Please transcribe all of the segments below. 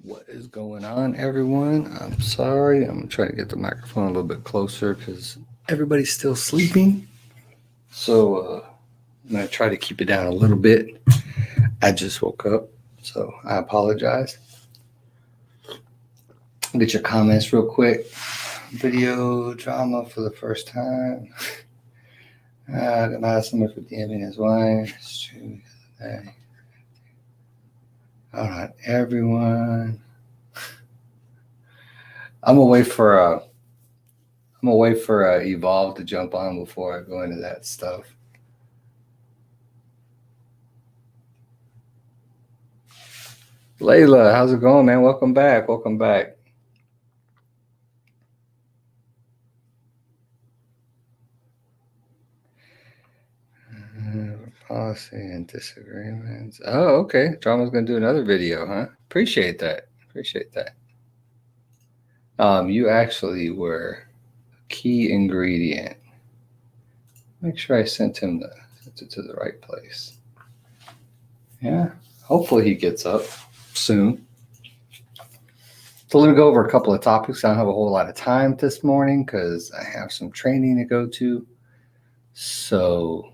What is going on, everyone? I'm sorry. I'm trying to get the microphone a little bit closer because everybody's still sleeping. So I'm going to try to keep it down a little bit. I just woke up, so I apologize. Get your comments real quick. Video drama for the first time. Denied someone for DMing his wife. It's true. All right, everyone. I'm gonna wait for Evolve to jump on before I go into that stuff. Layla, how's it going, man? Welcome back. Welcome back. Policy and disagreements. Oh, okay. Drama's gonna do another video, huh? Appreciate that. Appreciate that. You actually were a key ingredient. Make sure I sent it to the right place. Yeah. Hopefully he gets up soon. So let me go over a couple of topics. I don't have a whole lot of time this morning because I have some training to go to. So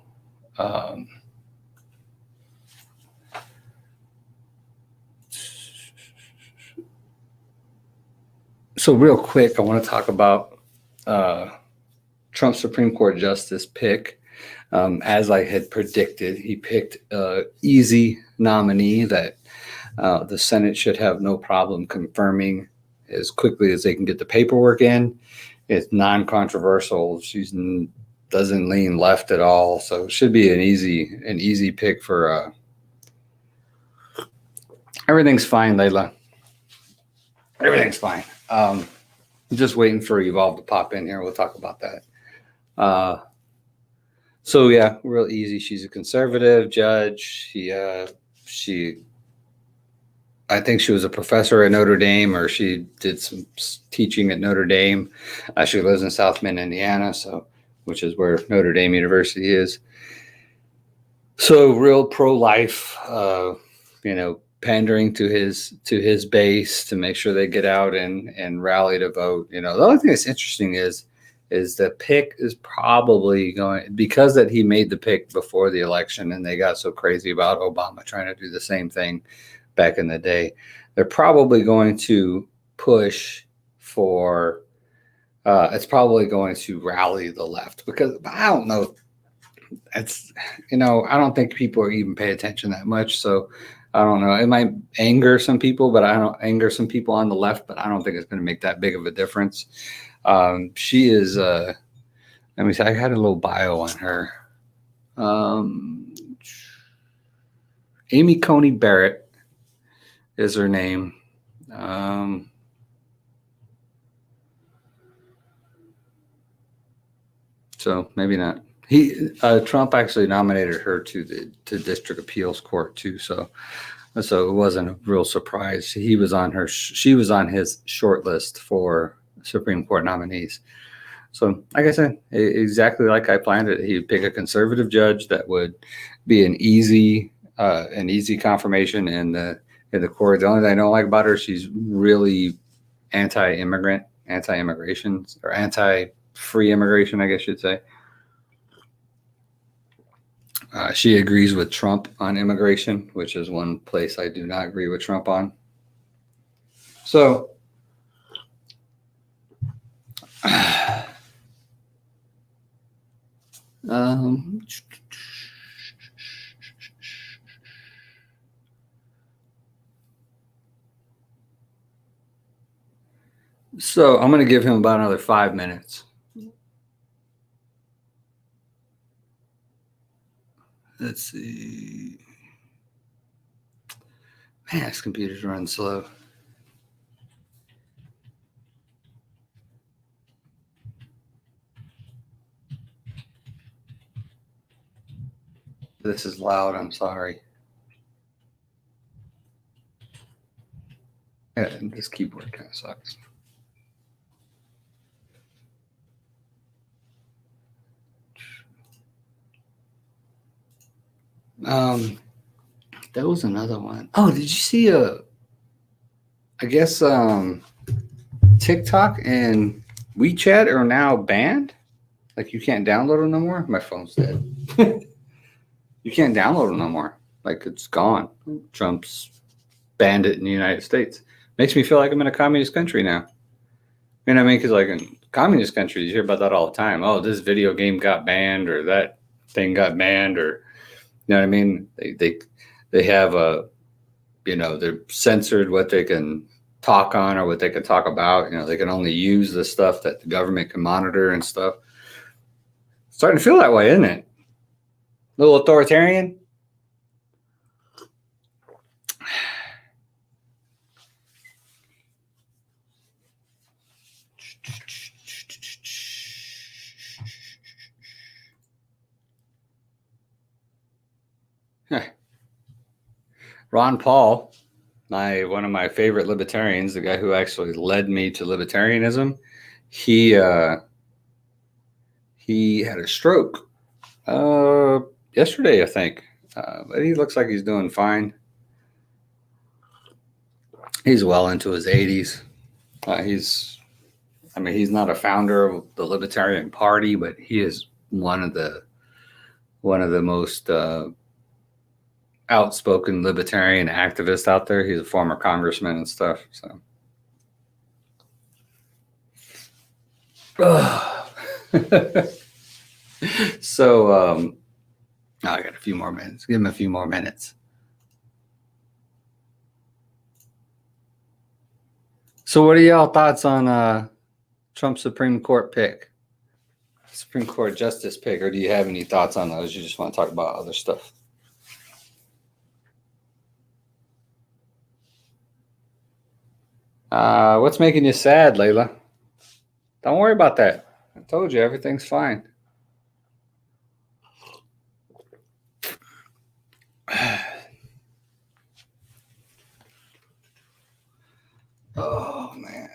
real quick, I want to talk about Trump's Supreme Court Justice pick. As I had predicted, he picked an easy nominee that the Senate should have no problem confirming as quickly as they can get the paperwork in. It's non-controversial. She doesn't lean left at all, so it should be an easy pick for. Everything's fine, Layla. Everything's fine. I'm just waiting for Evolve to pop in here. We'll talk about that. So yeah, real easy. She's a conservative judge. I think she was a professor at Notre Dame, or she did some teaching at Notre Dame. She lives in South Bend, Indiana, which is where Notre Dame University is. So real pro-life, pandering to his base to make sure they get out and rally to vote. The only thing that's interesting is the pick is probably going, because that he made the pick before the election and they got so crazy about Obama trying to do the same thing back in the day. They're probably going to push for it's probably going to rally the left, because I don't know. It's I don't think people are even pay attention that much. So I don't know. It might anger some people, but I don't anger some people on the left, but I don't think it's going to make that big of a difference. She is, let me see, I had a little bio on her. Amy Coney Barrett is her name. So maybe not. Trump actually nominated her to the District Appeals Court too. So it wasn't a real surprise. She was on his short list for Supreme Court nominees. So like I said, exactly like I planned it. He'd pick a conservative judge that would be an easy confirmation in the court. The only thing I don't like about her, she's really anti-immigration, or anti-free immigration, I guess you'd say. She agrees with Trump on immigration, which is one place I do not agree with Trump on. So so I'm going to give him about another 5 minutes. Let's see. Man, this computer's running slow. This is loud. I'm sorry. Yeah, this keyboard kind of sucks. There was another one. Oh, did you see I guess TikTok and WeChat are now banned. Like you can't download them no more. My phone's dead. You can't download them no more. Like it's gone. Trump's banned it in the United States. Makes me feel like I'm in a communist country now. You know what I mean? Because like in communist countries, you hear about that all the time. Oh, this video game got banned, or that thing got banned, or you know what I mean? They have a, you know, they're censored what they can talk on or what they can talk about. You know, they can only use the stuff that the government can monitor and stuff. It's starting to feel that way, isn't it? A little authoritarian. Ron Paul, one of my favorite libertarians, the guy who actually led me to libertarianism, he had a stroke yesterday, I think, but he looks like he's doing fine. He's well into his 80s. He's not a founder of the Libertarian Party, but he is one of the most outspoken libertarian activists out there. He's a former congressman and stuff. So, I got a few more minutes. Give him a few more minutes. So, what are y'all thoughts on Trump's Supreme Court pick? Supreme Court justice pick, or do you have any thoughts on those? You just want to talk about other stuff? What's making you sad, Layla? Don't worry about that. I told you everything's fine. Oh, man.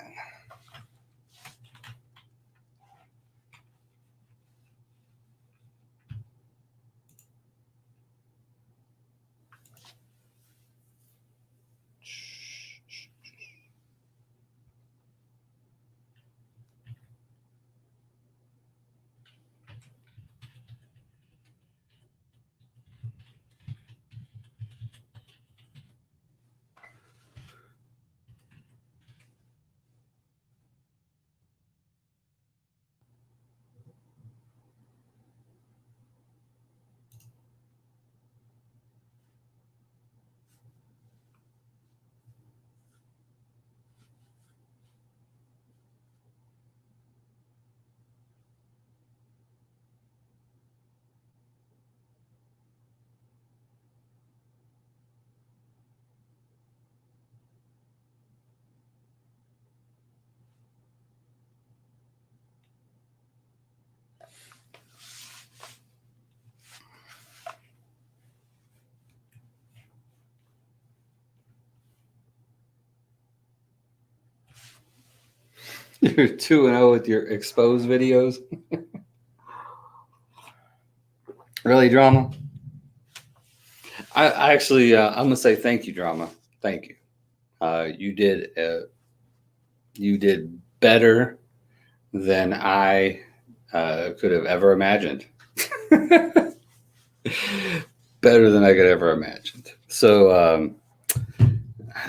You're 2-0 with your exposed videos. Really, Drama? I actually, I'm gonna say thank you, Drama. Thank you. You did better than I could have ever imagined. Better than I could ever imagined. So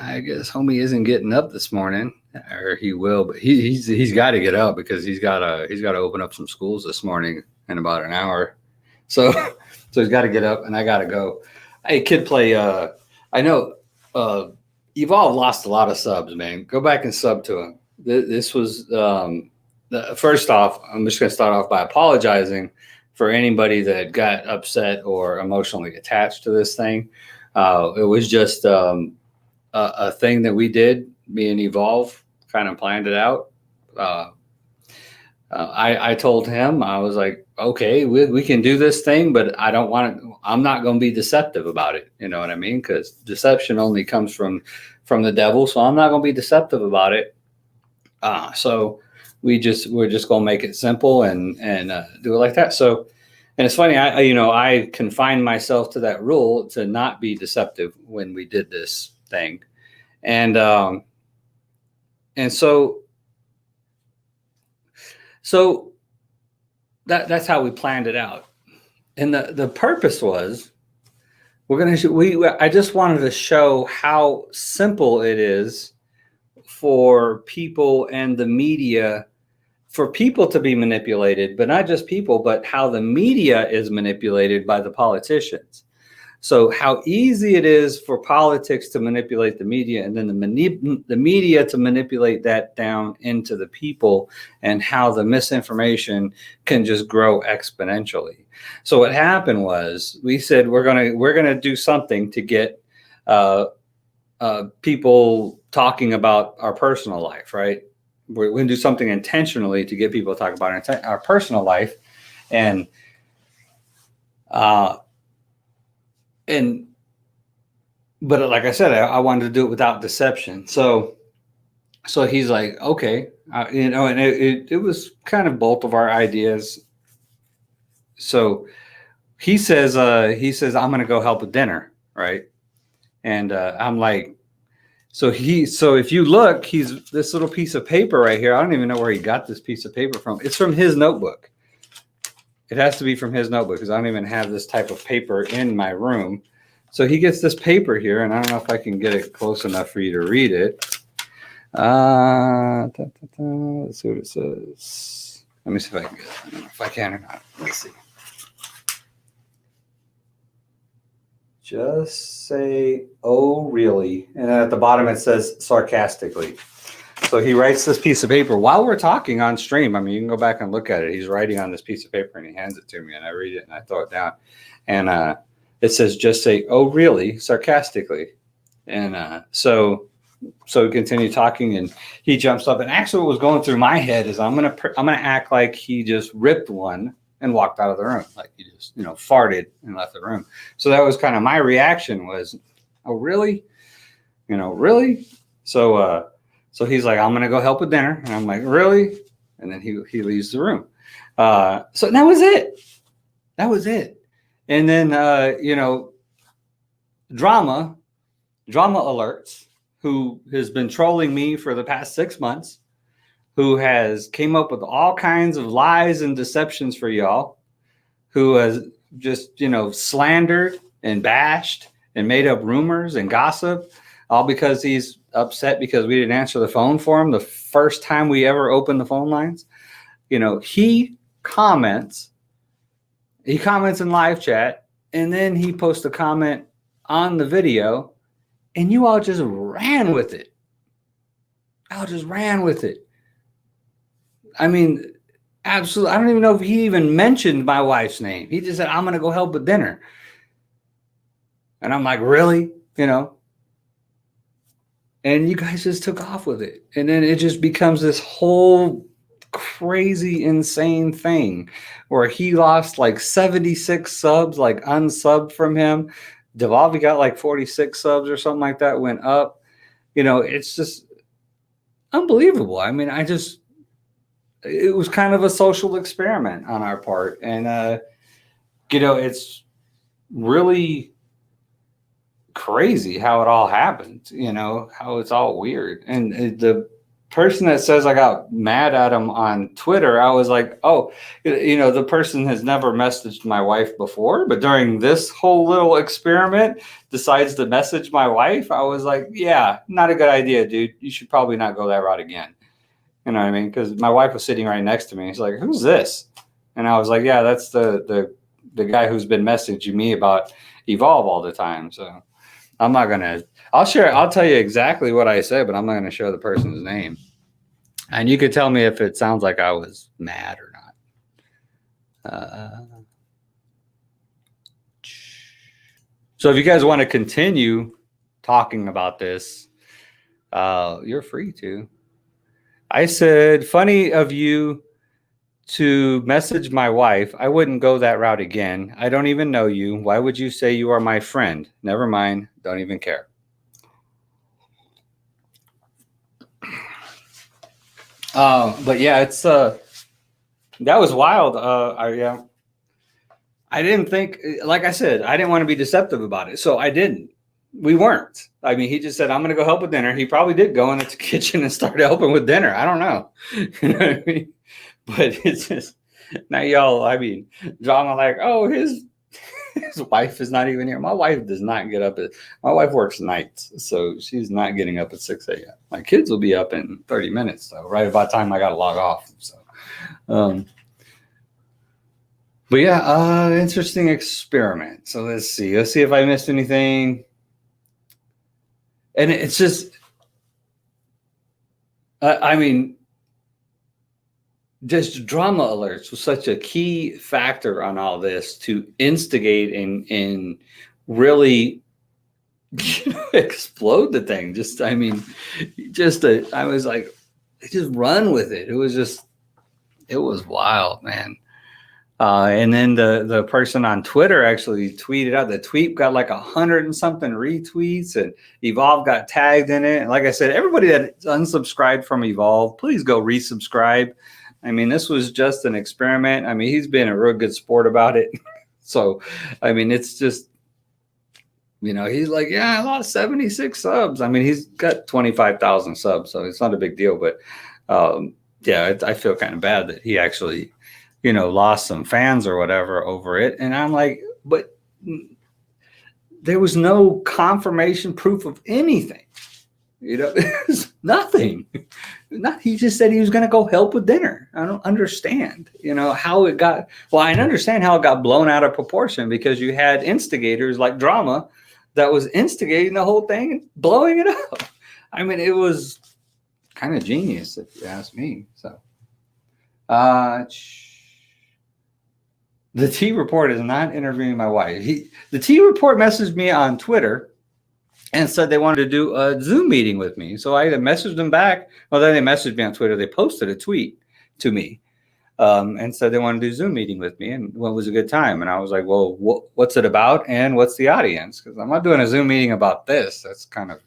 I guess homie isn't getting up this morning, or he will, but he's got to get up because he's got to open up some schools this morning in about an hour. So he's got to get up, and I got to go. Hey, Kid Play. I know Evolve lost a lot of subs, man. Go back and sub to him. This was first off, I'm just going to start off by apologizing for anybody that got upset or emotionally attached to this thing. It was just a thing that we did. Me and Evolve kind of planned it out. I told him, I was like, okay, we can do this thing, but I'm not going to be deceptive about it. You know what I mean? Because deception only comes from the devil. So I'm not going to be deceptive about it. So we're just going to make it simple and do it like that. So, and it's funny, I confined myself to that rule to not be deceptive when we did this thing. And And so that's how we planned it out. And the purpose was I just wanted to show how simple it is for people and the media, for people to be manipulated, but not just people, but how the media is manipulated by the politicians. So how easy it is for politics to manipulate the media, and then the media to manipulate that down into the people, and how the misinformation can just grow exponentially. So what happened was we said we're gonna do something to get people talking about our personal life, right? We're going to do something intentionally to get people to talk about our personal life, and but like I said, I wanted to do it without deception. So he's like, okay, and it was kind of both of our ideas. So he says, I'm going to go help with dinner, right? And I'm like, so if you look, he's this little piece of paper right here. I don't even know where he got this piece of paper from. It's from his notebook. It has to be from his notebook because I don't even have this type of paper in my room. So he gets this paper here, and I don't know if I can get it close enough for you to read it. Let's see what it says. Let me see if I can get it. I don't know if I can or not. Let's see. Just say, oh, really? And then at the bottom it says sarcastically. So he writes this piece of paper while we're talking on stream. I mean, you can go back and look at it. He's writing on this piece of paper and he hands it to me, and I read it and I throw it down. And it says, just say, oh, really? Sarcastically. And so we continue talking, and he jumps up. And actually what was going through my head is I'm gonna act like he just ripped one and walked out of the room, like he just, farted and left the room. So that was kind of my reaction was, oh, really? Really? So he's like, I'm going to go help with dinner. And I'm like, really? And then he leaves the room. So that was it. That was it. And then, drama alerts, who has been trolling me for the past 6 months, who has came up with all kinds of lies and deceptions for y'all, who has just, slandered and bashed and made up rumors and gossip, all because he's upset because we didn't answer the phone for him the first time we ever opened the phone lines. He comments in live chat, and then he posts a comment on the video, and you all just ran with it. I mean, absolutely. I don't even know if he even mentioned my wife's name. He just said, I'm going to go help with dinner. And I'm like, really? And you guys just took off with it. And then it just becomes this whole crazy, insane thing where he lost like 76 subs, like unsubbed from him. Devolving got like 46 subs or something like that, went up. It's just unbelievable. I mean, it was kind of a social experiment on our part. And, it's really crazy how it all happened, how it's all weird. And the person that says I got mad at him on Twitter, I was like, oh, the person has never messaged my wife before, but during this whole little experiment decides to message my wife. I was like, yeah, not a good idea, dude. You should probably not go that route again. You know what I mean? Because my wife was sitting right next to me. He's like, who's this? And I was like, yeah, that's the guy who's been messaging me about Evolve all the time. So I'm not going to, I'll tell you exactly what I said, but I'm not going to share the person's name. And you could tell me if it sounds like I was mad or not. So if you guys want to continue talking about this, you're free to. I said, funny of you to message my wife. I wouldn't go that route again. I don't even know you. Why would you say you are my friend? Never mind. Don't even care. But yeah, it's that was wild. I didn't think, like I said, I didn't want to be deceptive about it, so I didn't. We weren't. I mean, he just said, I'm going to go help with dinner. He probably did go in the kitchen and start helping with dinner. I don't know. You know what I mean? But it's just, now y'all, I mean, drama like, oh, his wife is not even here. My wife does not get up my wife works nights, so she's not getting up at 6 a.m. My kids will be up in 30 minutes, so right about time I got to log off. So, but yeah, interesting experiment. So let's see if I missed anything. And it's just, I mean, just drama alerts was such a key factor on all this to instigate and really explode the thing. Just, I mean, I was like, just run with it. It was wild, man. And then the person on Twitter actually tweeted out. The tweet got like 100 and something retweets, and Evolve got tagged in it. And like I said, everybody that's unsubscribed from Evolve, please go resubscribe. I mean, this was just an experiment. I mean, he's been a real good sport about it. So, I mean, it's just, you know, he's like, yeah, I lost 76 subs. I mean, he's got 25,000 subs, so it's not a big deal. But yeah, I feel kind of bad that he actually, you know, lost some fans or whatever over it. And I'm like, but there was no confirmation proof of anything. You know, there's nothing. He just said he was going to go help with dinner. I don't understand, you know, how it got. Well, I understand how it got blown out of proportion because you had instigators like drama that was instigating the whole thing and blowing it up. I mean, it was kind of genius, if you ask me. So, the T Report is not interviewing my wife. The T Report messaged me on Twitter and said they wanted to do a Zoom meeting with me. So I either messaged them back, well, then they messaged me on Twitter. They posted a tweet to me and said they wanted to do a Zoom meeting with me and what was a good time. And I was like, well, what's it about and what's the audience? Because I'm not doing a Zoom meeting about this. That's kind of,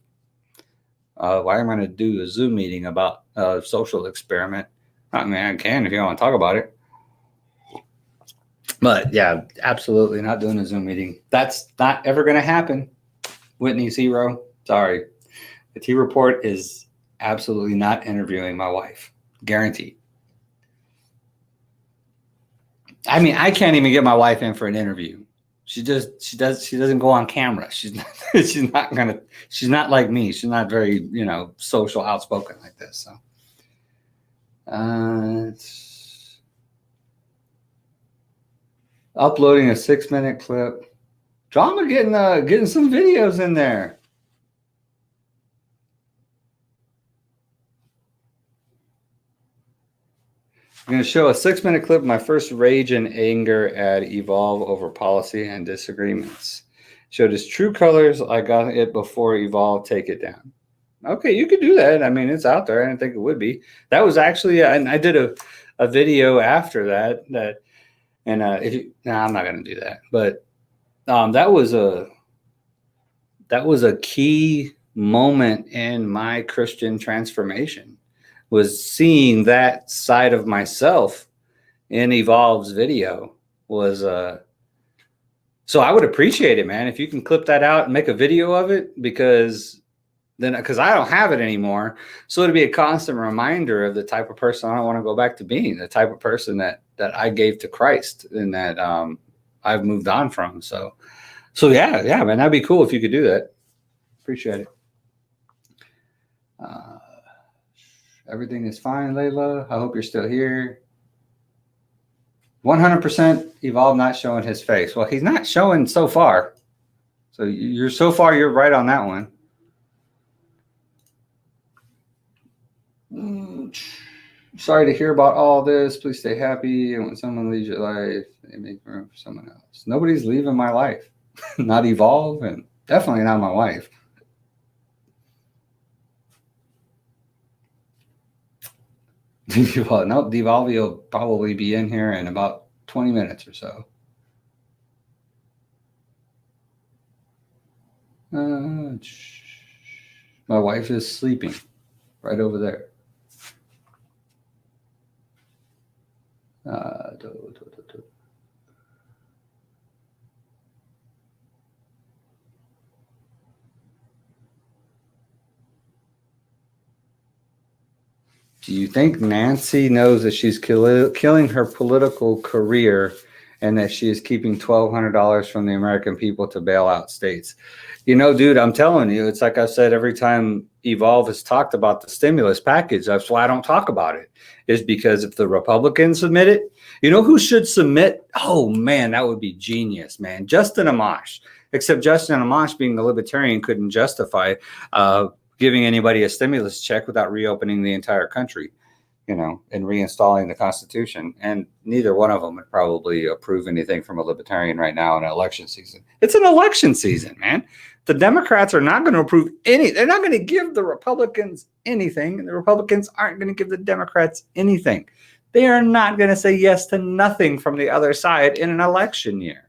why am I going to do a Zoom meeting about a social experiment? I mean, I can if you want to talk about it. But yeah, absolutely not doing a Zoom meeting. That's not ever going to happen. Whitney Zero, sorry. The T Report is absolutely not interviewing my wife. Guaranteed. I mean, I can't even get my wife in for an interview. She doesn't go on camera. She's not like me. She's not very, you know, social, outspoken like this. So uploading a 6-minute clip. Drama getting some videos in there. I'm going to show a 6-minute clip of my first rage and anger at Evolve over policy and disagreements. Showed his true colors. I got it before Evolve. Take it down. Okay, you could do that. I mean, it's out there. I didn't think it would be. That was actually, and I did a video after that. And I'm not going to do that. But that was a key moment in my Christian transformation, was seeing that side of myself in Evolve's video. Was so I would appreciate it, man, if you can clip that out and make a video of it, because I don't have it anymore. So it'd be a constant reminder of the type of person I don't want to go back to being, the type of person that I gave to Christ and that I've moved on from. So yeah, man, that'd be cool if you could do that. Appreciate it. Everything is fine, Layla. I hope you're still here. 100% Evolve not showing his face. Well, he's not showing so far. So you're right on that one. Sorry to hear about all this. Please stay happy. And when someone leaves your life, they make room for someone else. Nobody's leaving my life. Not Evolve, and definitely not my wife. No, Devolving will probably be in here in about 20 minutes or so. My wife is sleeping right over there. Do you think Nancy knows that she's killing her political career and that she is keeping $1,200 from the American people to bail out states? You know, dude, I'm telling you, it's like I said, every time Evolve has talked about the stimulus package, that's why I don't talk about it, is because if the Republicans submit it, you know who should submit? Oh, man, that would be genius, man. Justin Amash. Except Justin Amash, being the Libertarian, couldn't justify giving anybody a stimulus check without reopening the entire country, you know, and reinstalling the Constitution. And neither one of them would probably approve anything from a Libertarian right now in an election season. It's an election season, man. The Democrats are not going to approve any. They're not going to give the Republicans anything, and the Republicans aren't going to give the Democrats anything. They are not going to say yes to nothing from the other side in an election year.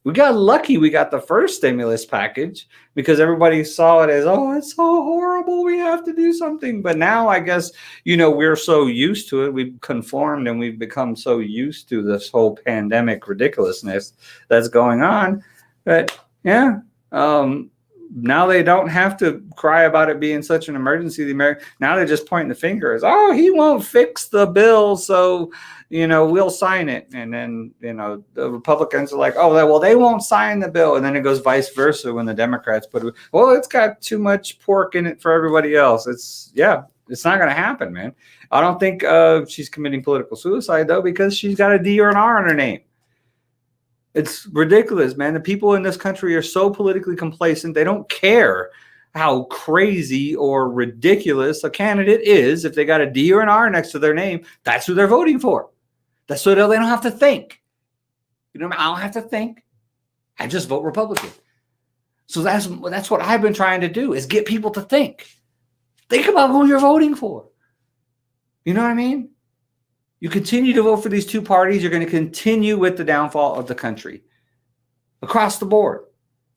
We got lucky we got the first stimulus package because everybody saw it as, oh, it's so horrible, we have to do something. But now I guess, you know, we're so used to it. We've conformed and we've become so used to this whole pandemic ridiculousness that's going on that, yeah, now they don't have to cry about it being such an emergency. Now they're just pointing the finger as, oh, he won't fix the bill, so, you know, we'll sign it. And then, you know, the Republicans are like, oh, well, they won't sign the bill. And then it goes vice versa when the Democrats put it, well, it's got too much pork in it for everybody else. It's not going to happen, man. I don't think she's committing political suicide, though, because she's got a D or an R in her name. It's ridiculous, man. The people in this country are so politically complacent. They don't care how crazy or ridiculous a candidate is. If they got a D or an R next to their name, that's who they're voting for. That's so they don't have to think. You know, I don't have to think. I just vote Republican. So that's what I've been trying to do, is get people to think. Think about who you're voting for. You know what I mean? You continue to vote for these two parties, you're going to continue with the downfall of the country across the board.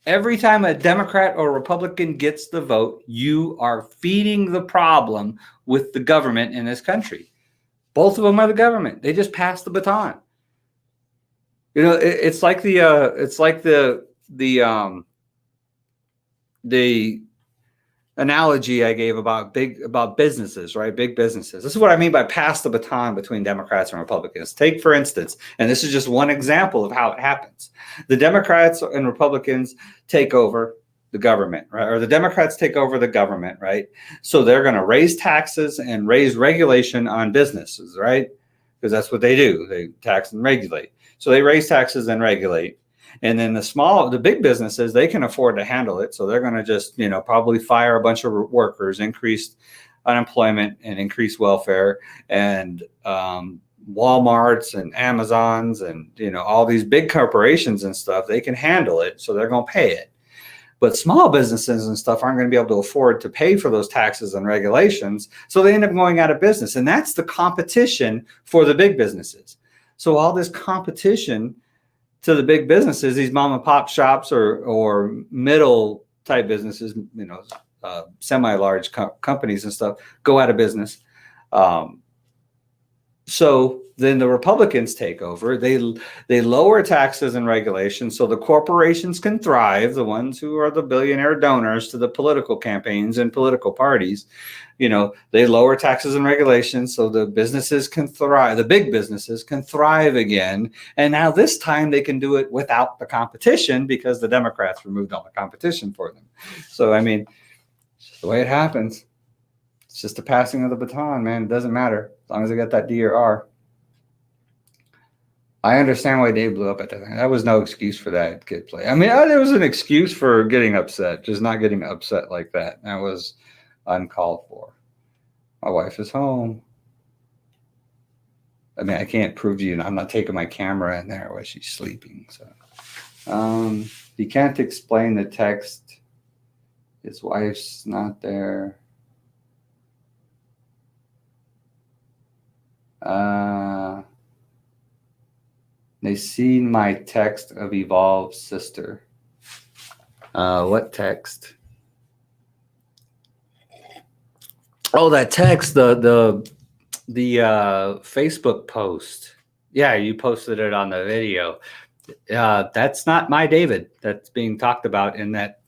Every time a Democrat or Republican gets the vote, you are feeding the problem with the government in this country. Both of them are the government. They just pass the baton. You know, it's like the analogy I gave about businesses, right? Big businesses. This is what I mean by pass the baton between Democrats and Republicans. Take, for instance, and this is just one example of how it happens. The Democrats and Republicans take over the government, right? Or the Democrats take over the government, right? So they're going to raise taxes and raise regulation on businesses, right? Because that's what they do. They tax and regulate. So they raise taxes and regulate. And then the big businesses, they can afford to handle it. So they're going to just, you know, probably fire a bunch of workers, increase unemployment and increase welfare. And Walmarts and Amazons and, you know, all these big corporations and stuff, they can handle it. So they're going to pay it. But small businesses and stuff aren't going to be able to afford to pay for those taxes and regulations. So they end up going out of business. And that's the competition for the big businesses. So all this competition to the big businesses, these mom and pop shops or middle type businesses, you know, semi-large companies and stuff go out of business. So then the Republicans take over. They lower taxes and regulations so the corporations can thrive, the ones who are the billionaire donors to the political campaigns and political parties. You know, they lower taxes and regulations so the businesses can thrive, the big businesses can thrive again. And now this time they can do it without the competition because the Democrats removed all the competition for them. So, I mean, it's just the way it happens. It's just a passing of the baton, man. It doesn't matter as long as they got that D or R. I understand why Dave blew up at that thing. That was no excuse for that kid play. I mean, there was an excuse for getting upset, just not getting upset like that. That was uncalled for. My wife is home. I mean, I can't prove to you. I'm not taking my camera in there while she's sleeping. So, you can't explain the text. His wife's not there. They seen my text of Evolve's sister. What text? Oh, that text, the Facebook post. Yeah, you posted it on the video. That's not my David that's being talked about in that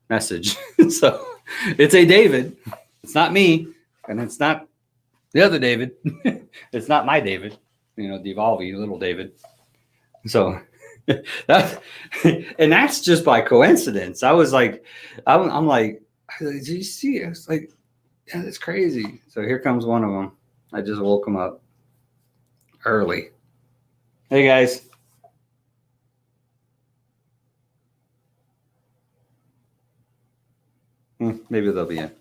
message. So it's a David. It's not me, and it's not The other David. It's not my David. You know, Devolving, little David. So that, and that's just by coincidence. I was like, I'm like, did you see? I was like, yeah, that's crazy. So here comes one of them. I just woke him up early. Hey guys. Maybe they'll be in.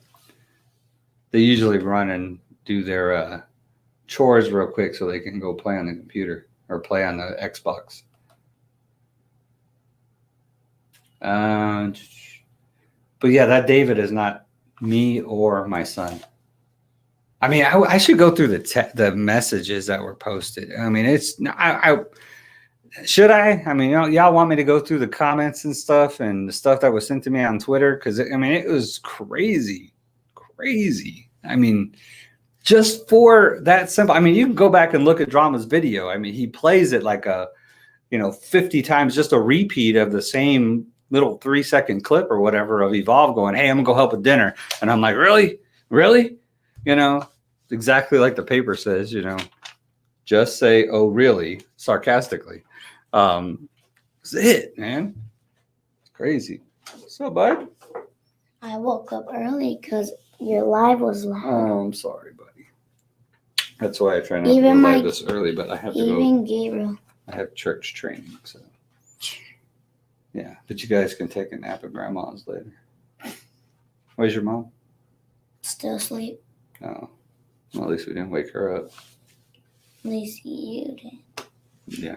They usually run and do their chores real quick so they can go play on the computer or play on the Xbox. But yeah, that David is not me or my son. I mean, I should go through the messages that were posted. I mean, should I? I mean, y'all want me to go through the comments and stuff and the stuff that was sent to me on Twitter? Because I mean, it was crazy. I mean, just for that simple. I mean, you can go back and look at Drama's video. I mean, he plays it like 50 times, just a repeat of the same little 3-second clip or whatever of Evolve going, "Hey, I'm gonna go help with dinner," and I'm like, really? Exactly like the paper says. Just say, "Oh, really?" sarcastically. That's it, man. It's crazy. What's up, bud? I woke up early because your live was loud. Oh, I'm sorry, buddy. That's why I try not to go live this early, but I have to go. Even Gabriel. I have church training, so yeah. But you guys can take a nap at Grandma's later. Where's your mom? Still asleep. Oh, well, at least we didn't wake her up. At least you did. Yeah,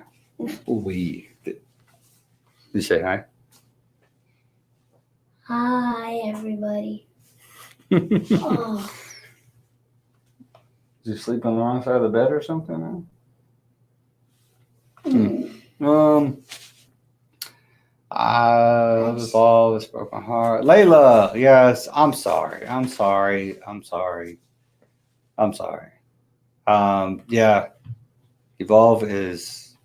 we did. Did you say hi? Hi, everybody. Oh. Did you sleep on the wrong side of the bed or something? This broke my heart. Layla, yes, I'm sorry. Yeah, Evolve is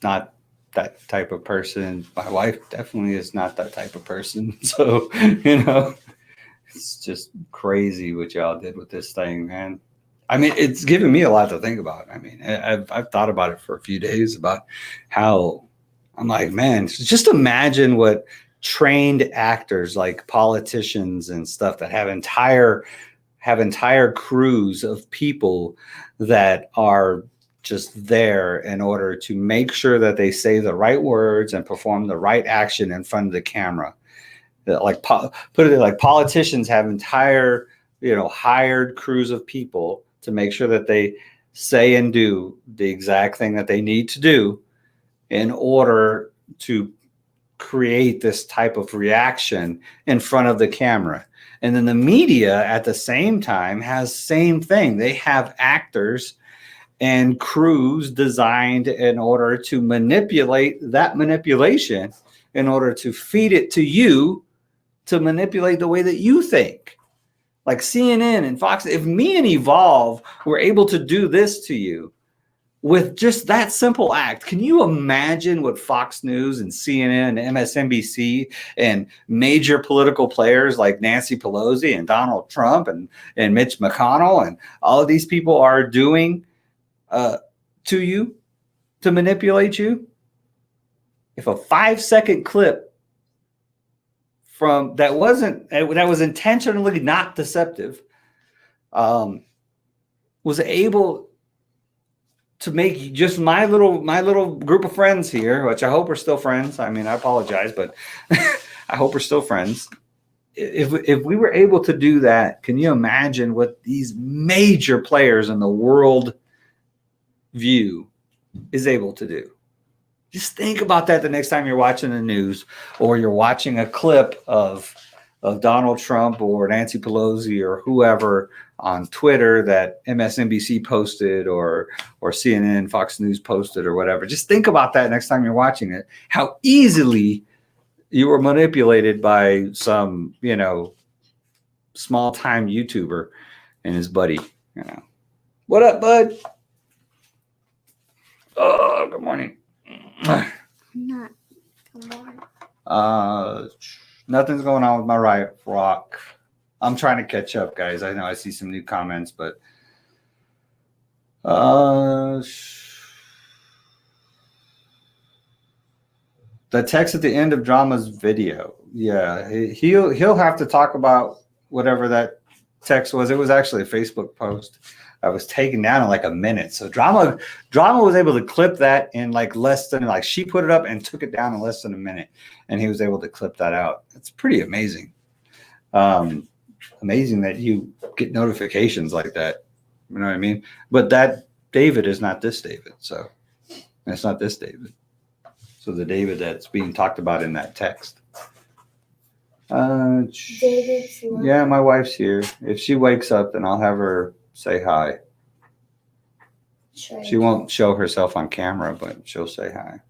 not that type of person. My wife definitely is not that type of person. So, it's just crazy what y'all did with this thing, man. I mean, it's given me a lot to think about. I mean, I've thought about it for a few days about how I'm like, man, just imagine what trained actors like politicians and stuff that have entire crews of people that are just there in order to make sure that they say the right words and perform the right action in front of the camera. Like put it like politicians have entire, hired crews of people to make sure that they say and do the exact thing that they need to do in order to create this type of reaction in front of the camera. And then the media at the same time has same thing. They have actors and crews designed in order to manipulate that manipulation in order to feed it to you to manipulate the way that you think. Like CNN and Fox, if me and Evolve were able to do this to you with just that simple act, can you imagine what Fox News and CNN and MSNBC and major political players like Nancy Pelosi and Donald Trump and Mitch McConnell and all of these people are doing to you to manipulate you? If a 5-second clip that was intentionally not deceptive, was able to make just my little group of friends here, which I hope are still friends. I mean, I apologize, but I hope we're still friends. If we were able to do that, can you imagine what these major players in the world view is able to do? Just think about that the next time you're watching the news or you're watching a clip of Donald Trump or Nancy Pelosi or whoever on Twitter that MSNBC posted or CNN, Fox News posted or whatever. Just think about that next time you're watching it, how easily you were manipulated by some, small-time YouTuber and his buddy. What up, bud? Oh, good morning. Not good morning. Nothing's going on with my Riot Rock. I'm trying to catch up, guys. I know I see some new comments, but The text at the end of Drama's video. Yeah, he'll have to talk about whatever that text was. It was actually a Facebook post that was taken down in like a minute. So Drama was able to clip that in like less than, like, she put it up and took it down in less than a minute, and he was able to clip that out. It's pretty amazing. Amazing that you get notifications like that. You know what I mean? But that David is not this David. So it's not this David. So the David that's being talked about in that text. David's love. Yeah, my wife's here. If she wakes up, then I'll have her say hi. Sure. She won't show herself on camera, but she'll say hi.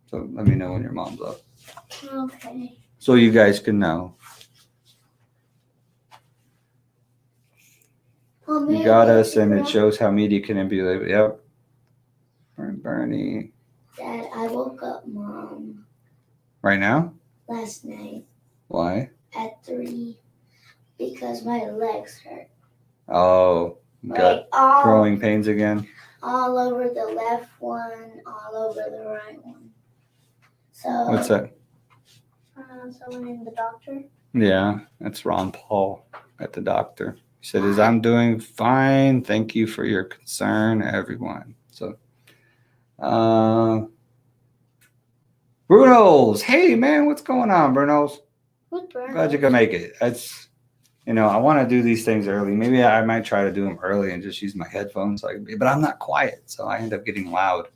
So let me know when your mom's up. Okay. So you guys can know. Well, You got us, and it shows how media can manipulate. Yep. Bernie. Dad, I woke up Mom Right now? last night Why? at 3 because my legs hurt. Oh, you got growing pains again? All over the left one, all over the right one. So What's that? someone in the doctor. Yeah, that's Ron Paul at the doctor. He said, I'm doing fine. Thank you for your concern, everyone. So, Bruno's. Hey, man, what's going on, Bruno's? Glad you can make it. That's, I want to do these things early. Maybe I might try to do them early and just use my headphones. But I'm not quiet, so I end up getting loud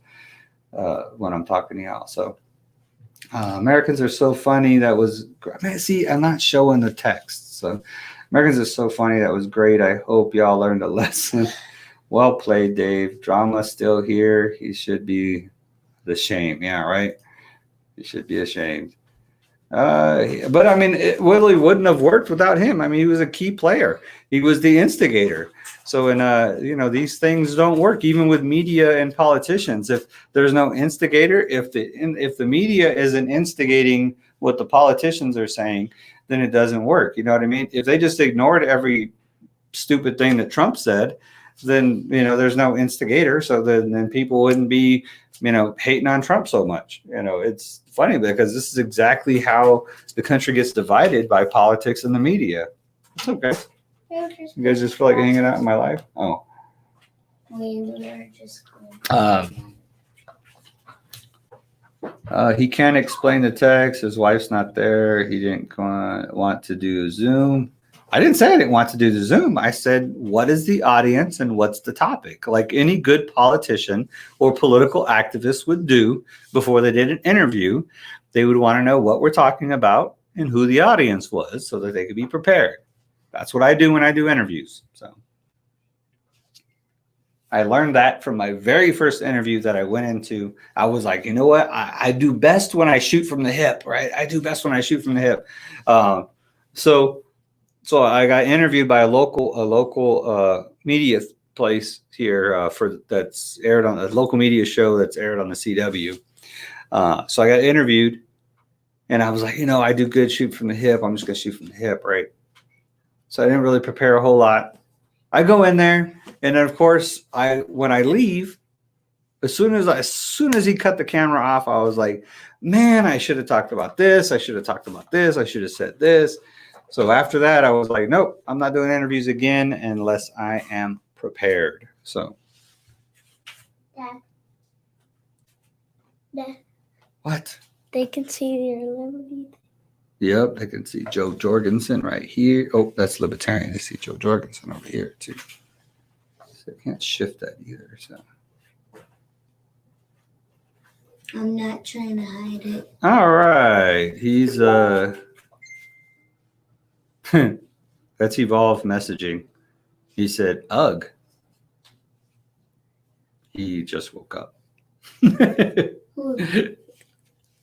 when I'm talking to y'all. So, Americans are so funny. That was, see, I'm not showing the text. So, Americans are so funny. That was great. I hope y'all learned a lesson. Well played, Dave. Drama still here. He should be the shame. Yeah, right. He should be ashamed. But I mean, it really wouldn't have worked without him. I mean, he was a key player. He was the instigator. So, these things don't work even with media and politicians. If there's no instigator, if the media isn't instigating what the politicians are saying, then it doesn't work. You know what I mean? If they just ignored every stupid thing that Trump said, then, there's no instigator. So then people wouldn't be, hating on Trump so much. It's funny because this is exactly how the country gets divided by politics and the media. It's okay. You guys just feel like hanging out in my life? Oh. We were just going. He can't explain the text. His wife's not there. He didn't want to do Zoom. I didn't say I didn't want to do the Zoom. I said, what is the audience and what's the topic? Like any good politician or political activist would do before they did an interview, they would want to know what we're talking about and who the audience was so that they could be prepared. That's what I do when I do interviews. So I learned that from my very first interview that I went into. I was like, you know what? I do best when I shoot from the hip, right? I do best when I shoot from the hip. So I got interviewed by a local media place here that's aired on a local media show that's aired on the CW. So I got interviewed, and I was like, I do good shoot from the hip. I'm just gonna shoot from the hip, right? So I didn't really prepare a whole lot. I go in there, and then of course, when I leave, as soon as he cut the camera off, I was like, man, I should have talked about this. I should have talked about this. I should have said this. So after that, I was like, nope, I'm not doing interviews again unless I am prepared. So. Dad. What? They can see your liberty. Yep, they can see Joe Jorgensen right here. Oh, that's Libertarian. They see Joe Jorgensen over here too. So I can't shift that either. So. I'm not trying to hide it. All right, he's that's evolved messaging. He said, "Ugh." He just woke up.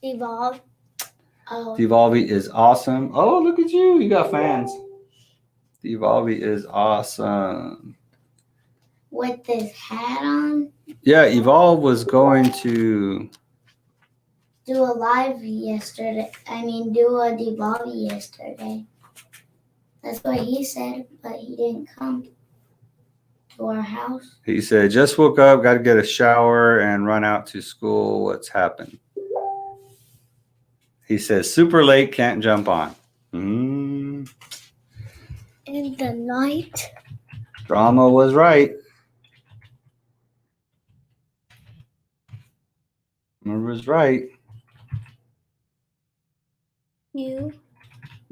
Evolve. Oh. Devolving is awesome. Oh, look at you. You got fans. Devolving is awesome. With this hat on? Yeah, Evolve was going to do a live yesterday. Do a Devolving yesterday. That's what he said, but he didn't come. To our house. He said, just woke up, got to get a shower and run out to school. What's happened? He says, super late, can't jump on. In the night. Drama was right. Drama was right. You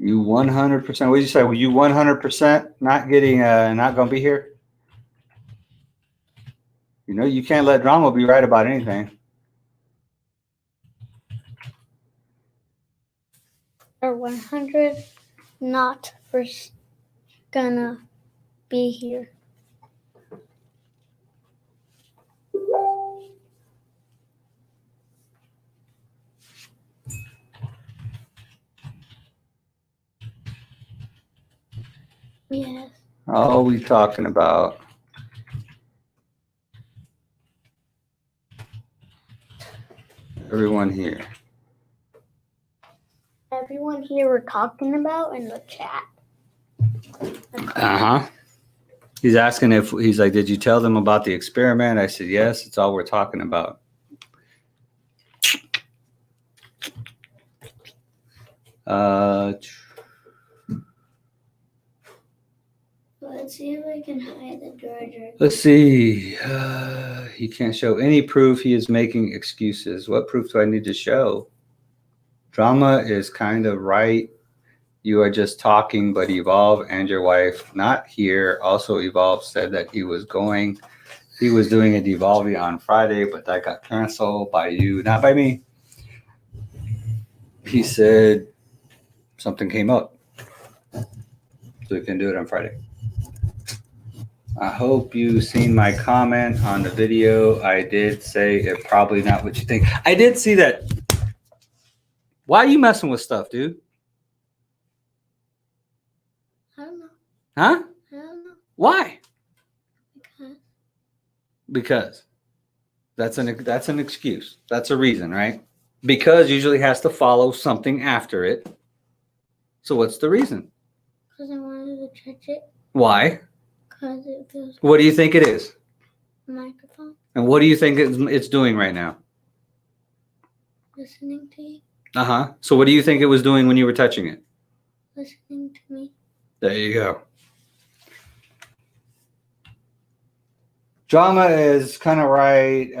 100%. What did you say? Were you 100% not getting, not going to be here? You know, you can't let drama be right about anything. Are 100 not first gonna be here. Yes. Oh, we talking about? Everyone here. Everyone here we're talking about in the chat. Uh-huh. He's asking if, he's like, did you tell them about the experiment? I said, yes, it's all we're talking about. Let's see if I can hide the Georgia. Let's see. He can't show any proof. He is making excuses. What proof do I need to show? Drama is kind of right. You are just talking, but Evolve and your wife not here. Also, Evolve said that he was doing a Devolving on Friday, but that got canceled by you, not by me. He said something came up, so we can do it on Friday. I hope you seen my comment on the video. I did say it probably not what you think. I did see that. Why are you messing with stuff, dude? I don't know. Huh? I don't know. Why? Because That's an excuse. That's a reason, right? Because usually has to follow something after it. So what's the reason? I wanted to touch it. Why? Because it feels What do you think it is? a microphone. And what do you think it's doing right now? Listening to you. Uh-huh. So what do you think it was doing when you were touching it? Listening to me. There you go. Drama is kind of right.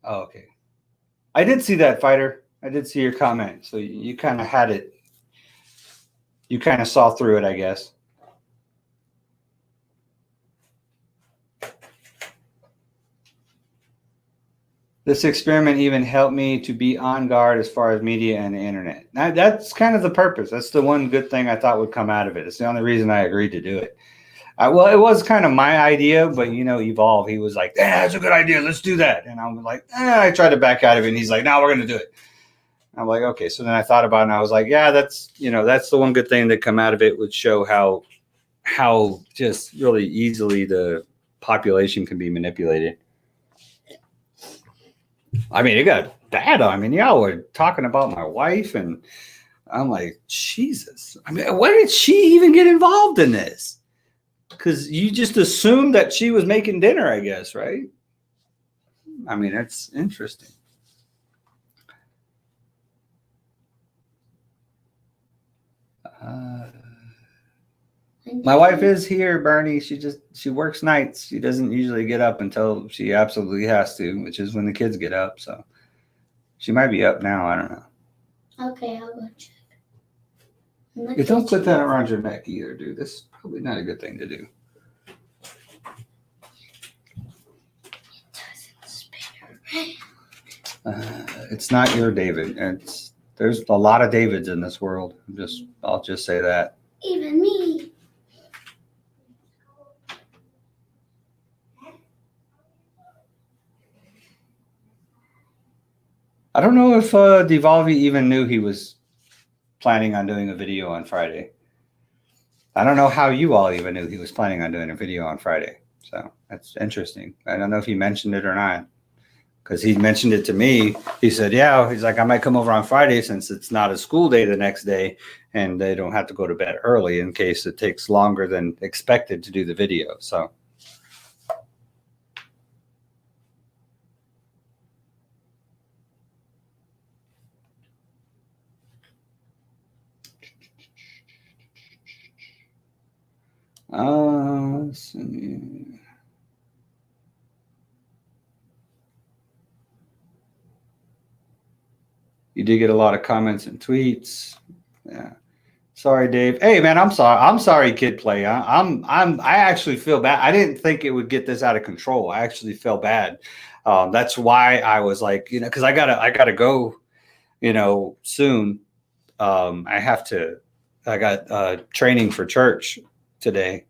Okay. I did see that, Fighter. I did see your comment. So you kind of had it. You kind of saw through it, I guess. This experiment even helped me to be on guard as far as media and the internet. Now, that's kind of the purpose. That's the one good thing I thought would come out of it. It's the only reason I agreed to do it. Well, it was kind of my idea, but, you know, Evolve, he was like, yeah, that's a good idea. Let's do that. And I was like, I tried to back out of it. And he's like, no, we're going to do it. I'm like, okay. So then I thought about it and I was like, yeah, that's the one good thing that come out of it would show how just really easily the population can be manipulated. I mean, it got bad. I mean, y'all were talking about my wife, and I'm like, Jesus. I mean, why did she even get involved in this? Because you just assumed that she was making dinner, I guess, right? I mean, that's interesting. My wife is here, Bernie. She works nights. She doesn't usually get up until she absolutely has to, which is when the kids get up. So she might be up now. I don't know. Okay, I'll go check. You don't put that around your neck either, dude. This is probably not a good thing to do. It's not your David. There's a lot of Davids in this world. I'll just say that. Even me. I don't know if Devolving even knew he was planning on doing a video on Friday. I don't know how you all even knew he was planning on doing a video on Friday. So that's interesting. I don't know if he mentioned it or not. because he mentioned it to me. He said, yeah, he's like, I might come over on Friday since it's not a school day the next day and they don't have to go to bed early in case it takes longer than expected to do the video. So. Let's see. You did get a lot of comments and tweets. Yeah. Sorry, Dave. Hey, man, I'm sorry. I'm sorry, Kid Play. I actually feel bad. I didn't think it would get this out of control. I actually feel bad. That's why I was like, because I gotta go, soon. I got training for church today,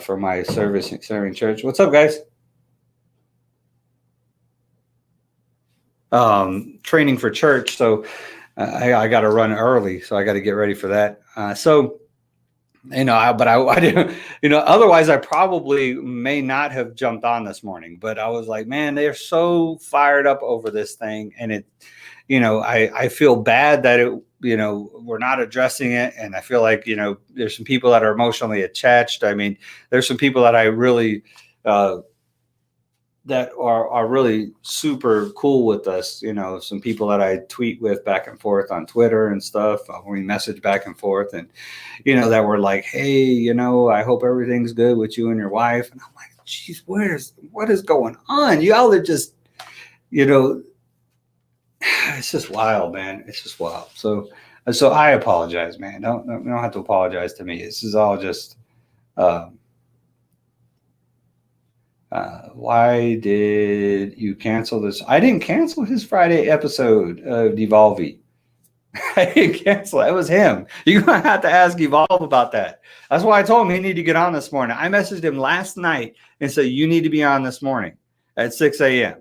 for my serving church. What's up, guys? Training for church. So I got to run early. So I got to get ready for that. But I didn't, otherwise I probably may not have jumped on this morning, but I was like, man, they're so fired up over this thing. And it, I feel bad that we're not addressing it. And I feel like, there's some people that are emotionally attached. I mean, there's some people that I really, that are really super cool with us. Some people that I tweet with back and forth on Twitter and stuff. We message back and forth and, that were like, hey, I hope everything's good with you and your wife. And I'm like, geez, what is going on? Y'all are just, it's just wild, man. It's just wild. So I apologize, man. You don't have to apologize to me. This is all just, why did you cancel this? I didn't cancel his Friday episode of Devolving. I didn't cancel it. It was him. You're going to have to ask Evolve about that. That's why I told him he needed to get on this morning. I messaged him last night and said, you need to be on this morning at 6 a.m.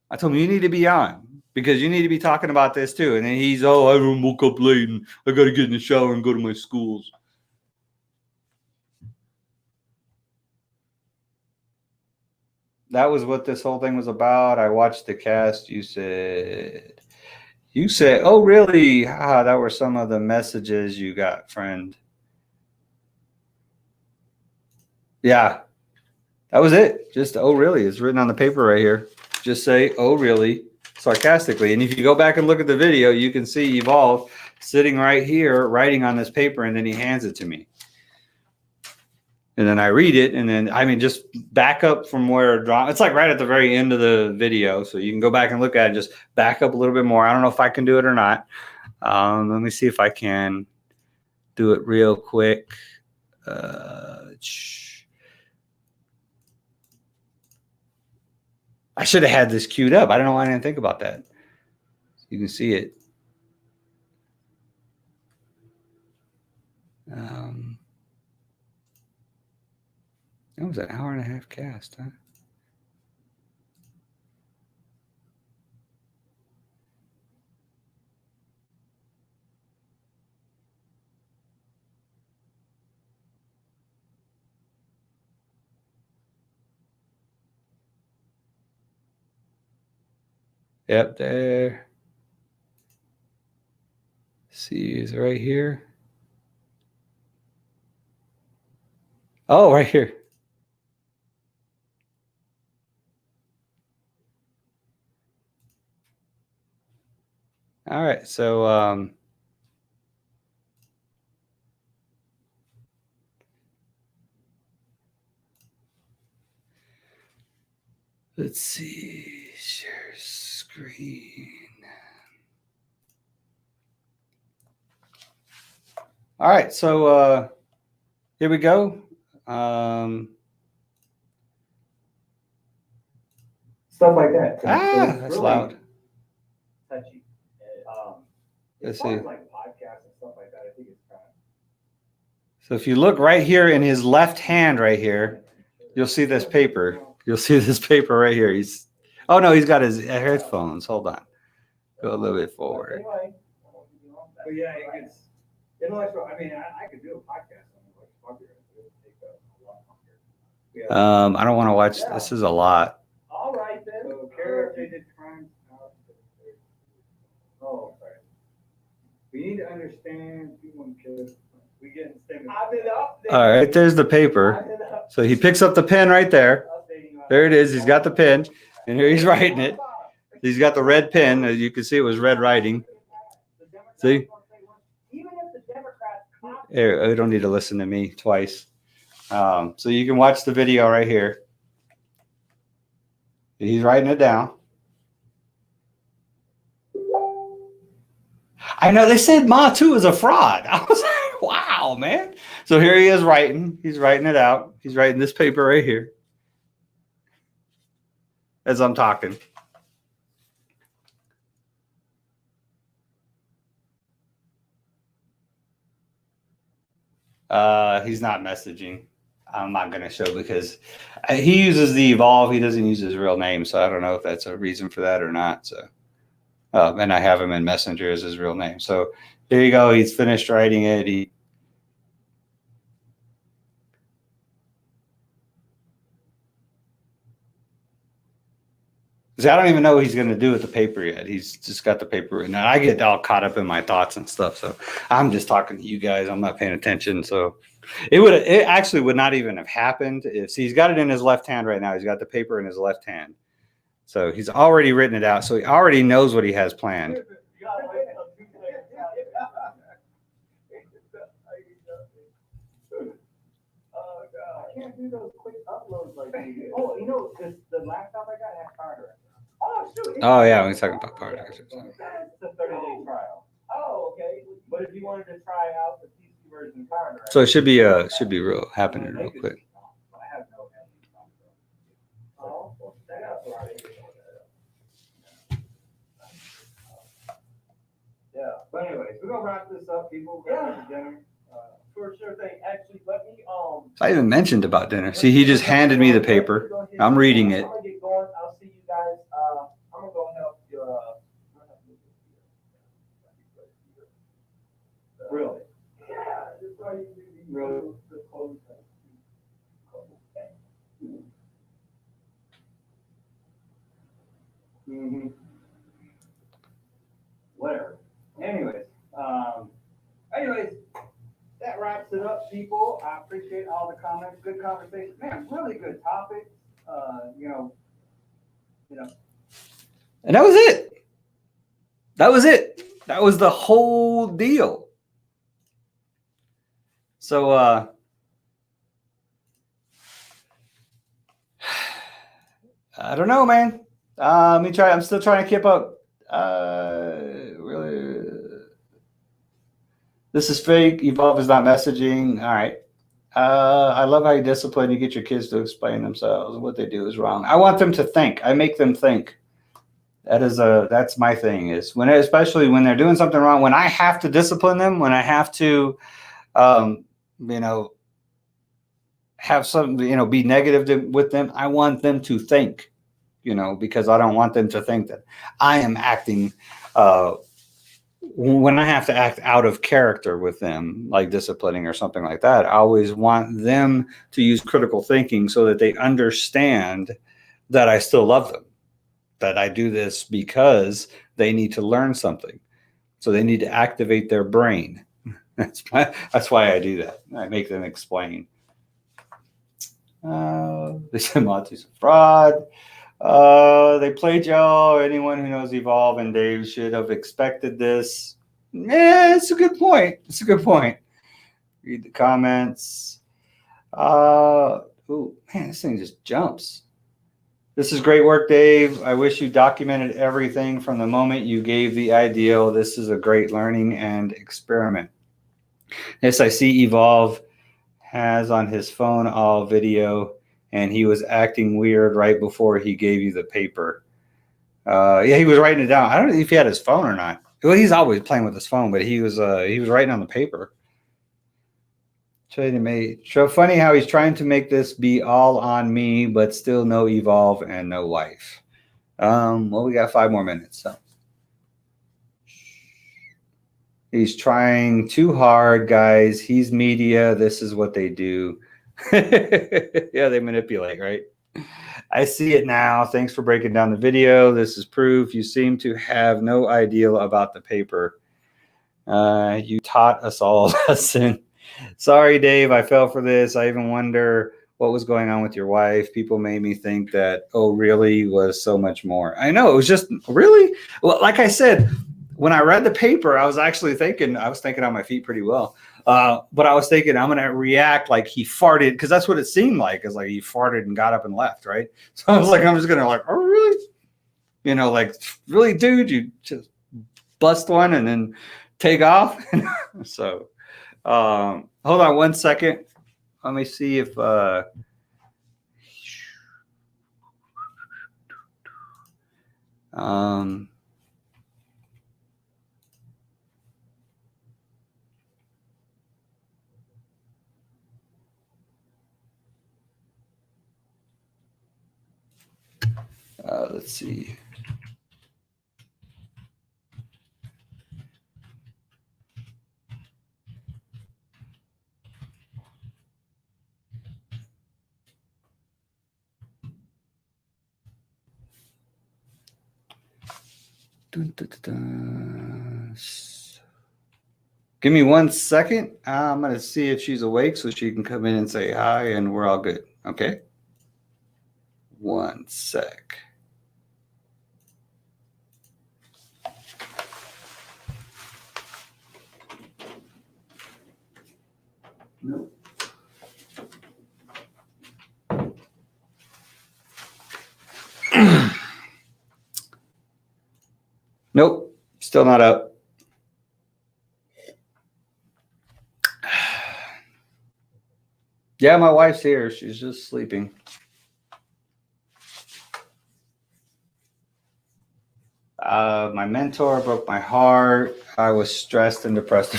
I told him you need to be on because you need to be talking about this too. And then he's, I woke up late and I got to get in the shower and go to my schools. That was what this whole thing was about. I watched the cast. You said, oh, really? That were some of the messages you got, friend. Yeah, that was it. Just, oh, really? It's written on the paper right here. Just say, oh, really? Sarcastically. And if you go back and look at the video, you can see Evolve sitting right here, writing on this paper, and then he hands it to me. And then I read it, and then, just back up from where it's like right at the very end of the video. So you can go back and look at it, just back up a little bit more. I don't know if I can do it or not. Let me see if I can do it real quick. I should have had this queued up. I don't know why I didn't think about that. You can see it. That was an hour and a half cast, huh? Yep, there. See, is it right here? Oh, right here. All right, so let's see, share screen. All right, so here we go. Stuff like that. That's really loud. Touchy. Let's see. see. Like podcasts and stuff like that, I think it's kind of. So if you look right here in his left hand right here, you'll see this paper. You'll see this paper right here. He's got his headphones. Hold on. Go a little bit forward. But yeah, it's intellectual. I mean, I could do a podcast on it. It would take a lot longer. I don't want to watch. This is a lot. All right then. We need to understand people because we get in statement. All right, there's the paper. So he picks up the pen right there. There it is. He's got the pen, and here he's writing it. He's got the red pen. As you can see, it was red writing. See? Here, you don't need to listen to me twice. So you can watch the video right here. He's writing it down. I know they said Ma too is a fraud. I was like, wow, man. So here he is writing. He's writing it out. He's writing this paper right here as I'm talking. He's not messaging. I'm not going to show because he uses the Evolve. He doesn't use his real name. So I don't know if that's a reason for that or not. So, and I have him in Messenger as his real name. So there you go. He's finished writing it. See, I don't even know what he's going to do with the paper yet. He's just got the paper written out. I get all caught up in my thoughts and stuff. So I'm just talking to you guys. I'm not paying attention. So it actually would not even have happened if, see, he's got it in his left hand right now. He's got the paper in his left hand. So he's already written it out. So he already knows what he has planned. I can't do those quick uploads like you do. Oh, you know, the laptop I got has hard drive. Oh, shoot. Oh, yeah. We're talking about power drives. It's a 30-day trial. Oh, okay. But if you wanted to try out the PC version of power drive. So it should be real happening real quick. I have no oh, yeah. But anyways, we're gonna wrap this up, people. We're going to dinner. For sure thing. Actually, let me I even mentioned about dinner. See, he just handed me the paper. I'm reading it. I'm gonna get going. I'll see you guys. I'm gonna go help you. Really? Yeah. Just why you really close. Mm-hmm. Whatever. Anyways. That wraps it up, people. I appreciate all the comments. Good conversation. Man, really good topic. You know. And that was it. That was it. That was the whole deal. So, I don't know, man. Let me try. I'm still trying to keep up. Really. This is fake. Evolve is not messaging. All right. I love how you discipline. You get your kids to explain themselves. What they do is wrong. I want them to think. I make them think. That's my thing is especially when they're doing something wrong, when I have to discipline them, when I have to, have some, be negative with them. I want them to think, because I don't want them to think that I am acting, when I have to act out of character with them, like disciplining or something like that. I always want them to use critical thinking so that they understand that I still love them, that I do this because they need to learn something. So they need to activate their brain. That's why I do that. I make them explain. They said Monty's a fraud. They played y'all. Anyone who knows Evolve and Dave should have expected this. Yeah, it's a good point. It's a good point. Read the comments. Oh, man, this thing just jumps. This is great work, Dave. I wish you documented everything from the moment you gave the ideal. This is a great learning and experiment. Yes, I see Evolve has on his phone all video, and he was acting weird right before he gave you the paper. Yeah, he was writing it down. I don't know if he had his phone or not. Well, he's always playing with his phone, but he was writing on the paper. So funny how he's trying to make this be all on me, but still no Evolve and no wife. Well, we got 5 more minutes, so. He's trying too hard, guys. He's media. This is what they do. Yeah, they manipulate, right? I see it now. Thanks for breaking down the video. This is proof. You seem to have no idea about the paper. You taught us all a lesson. Sorry, Dave, I fell for this. I even wonder what was going on with your wife. People made me think that, oh, really, was so much more. I know, it was just really, well, like I said, when I read the paper, I was thinking on my feet pretty well. But I was thinking I'm going to react like he farted, because that's what it seemed like. It's like he farted and got up and left, right? So I was like, I'm just going to like, oh, really? You know, like, really, dude, you just bust one and then take off. So hold on one second. Let me see if let's see. Dun, dun, dun, dun. Give me 1 second. I'm going to see if she's awake so she can come in and say hi, and we're all good. Okay. 1 sec. Nope. Nope. Still not up. Yeah, my wife's here. She's just sleeping. My mentor broke my heart. I was stressed and depressed.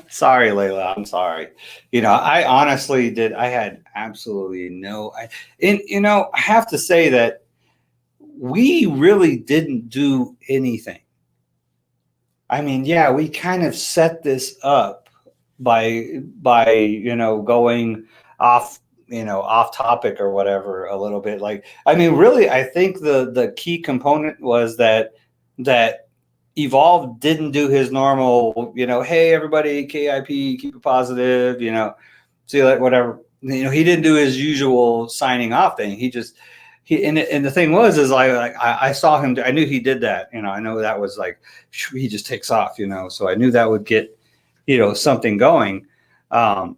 Sorry, Layla. I'm sorry. You know, I honestly did. I had absolutely no. I have to say that we really didn't do anything. I mean, yeah, we kind of set this up by going off topic or whatever a little bit. Like, I mean, really, I think the key component was that Evolve didn't do his normal, hey everybody, KIP, keep it positive, see you later, whatever. He didn't do his usual signing off thing. And the thing was, is I saw him. I knew he did that. I know that was like he just takes off. So I knew that would get something going. And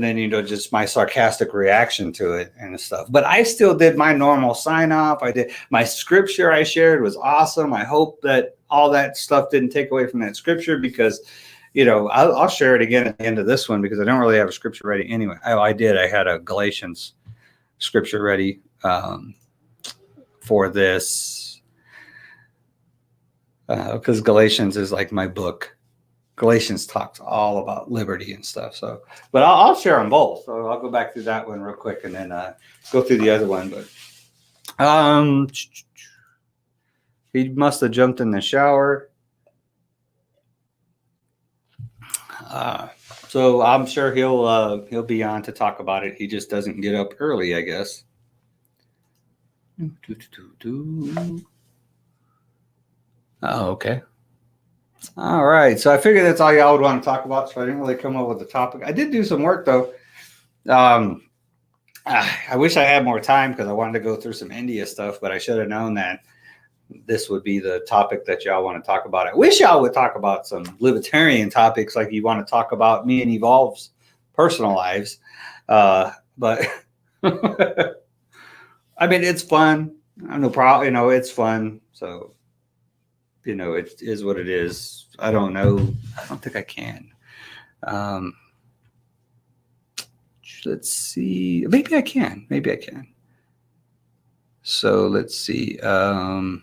then just my sarcastic reaction to it and stuff. But I still did my normal sign off. I did my scripture I shared was awesome. I hope that all that stuff didn't take away from that scripture, because I'll share it again at the end of this one, because I don't really have a scripture ready anyway. I did. I had a Galatians scripture ready for this, because Galatians is like my book. Galatians talks all about liberty and stuff. So, but I'll share them both. So I'll go back through that one real quick and then go through the other one. But he must have jumped in the shower. So I'm sure he'll be on to talk about it. He just doesn't get up early, I guess. Oh, okay. All right. So I figured that's all y'all would want to talk about. So I didn't really come up with a topic. I did do some work though. I wish I had more time, because I wanted to go through some India stuff, but I should have known that this would be the topic that y'all want to talk about. I wish y'all would talk about some libertarian topics, like you want to talk about me and Evolve's personal lives. But I mean, it's fun. I have no problem. It's fun. So, it is what it is. I don't know. I don't think I can. Let's see. Maybe I can. So let's see. I'm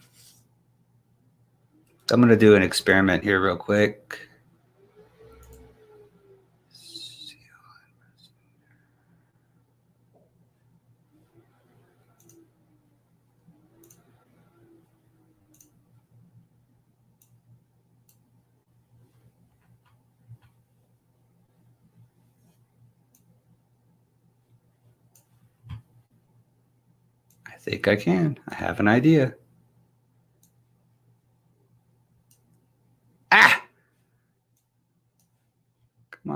going to do an experiment here real quick. I think I can. I have an idea.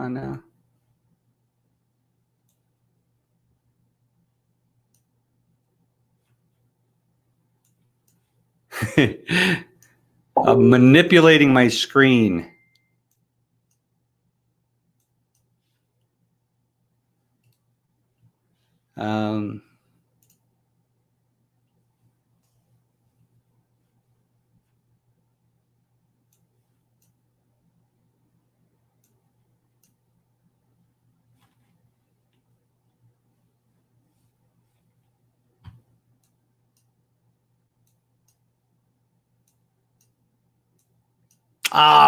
on now. I'm manipulating my screen.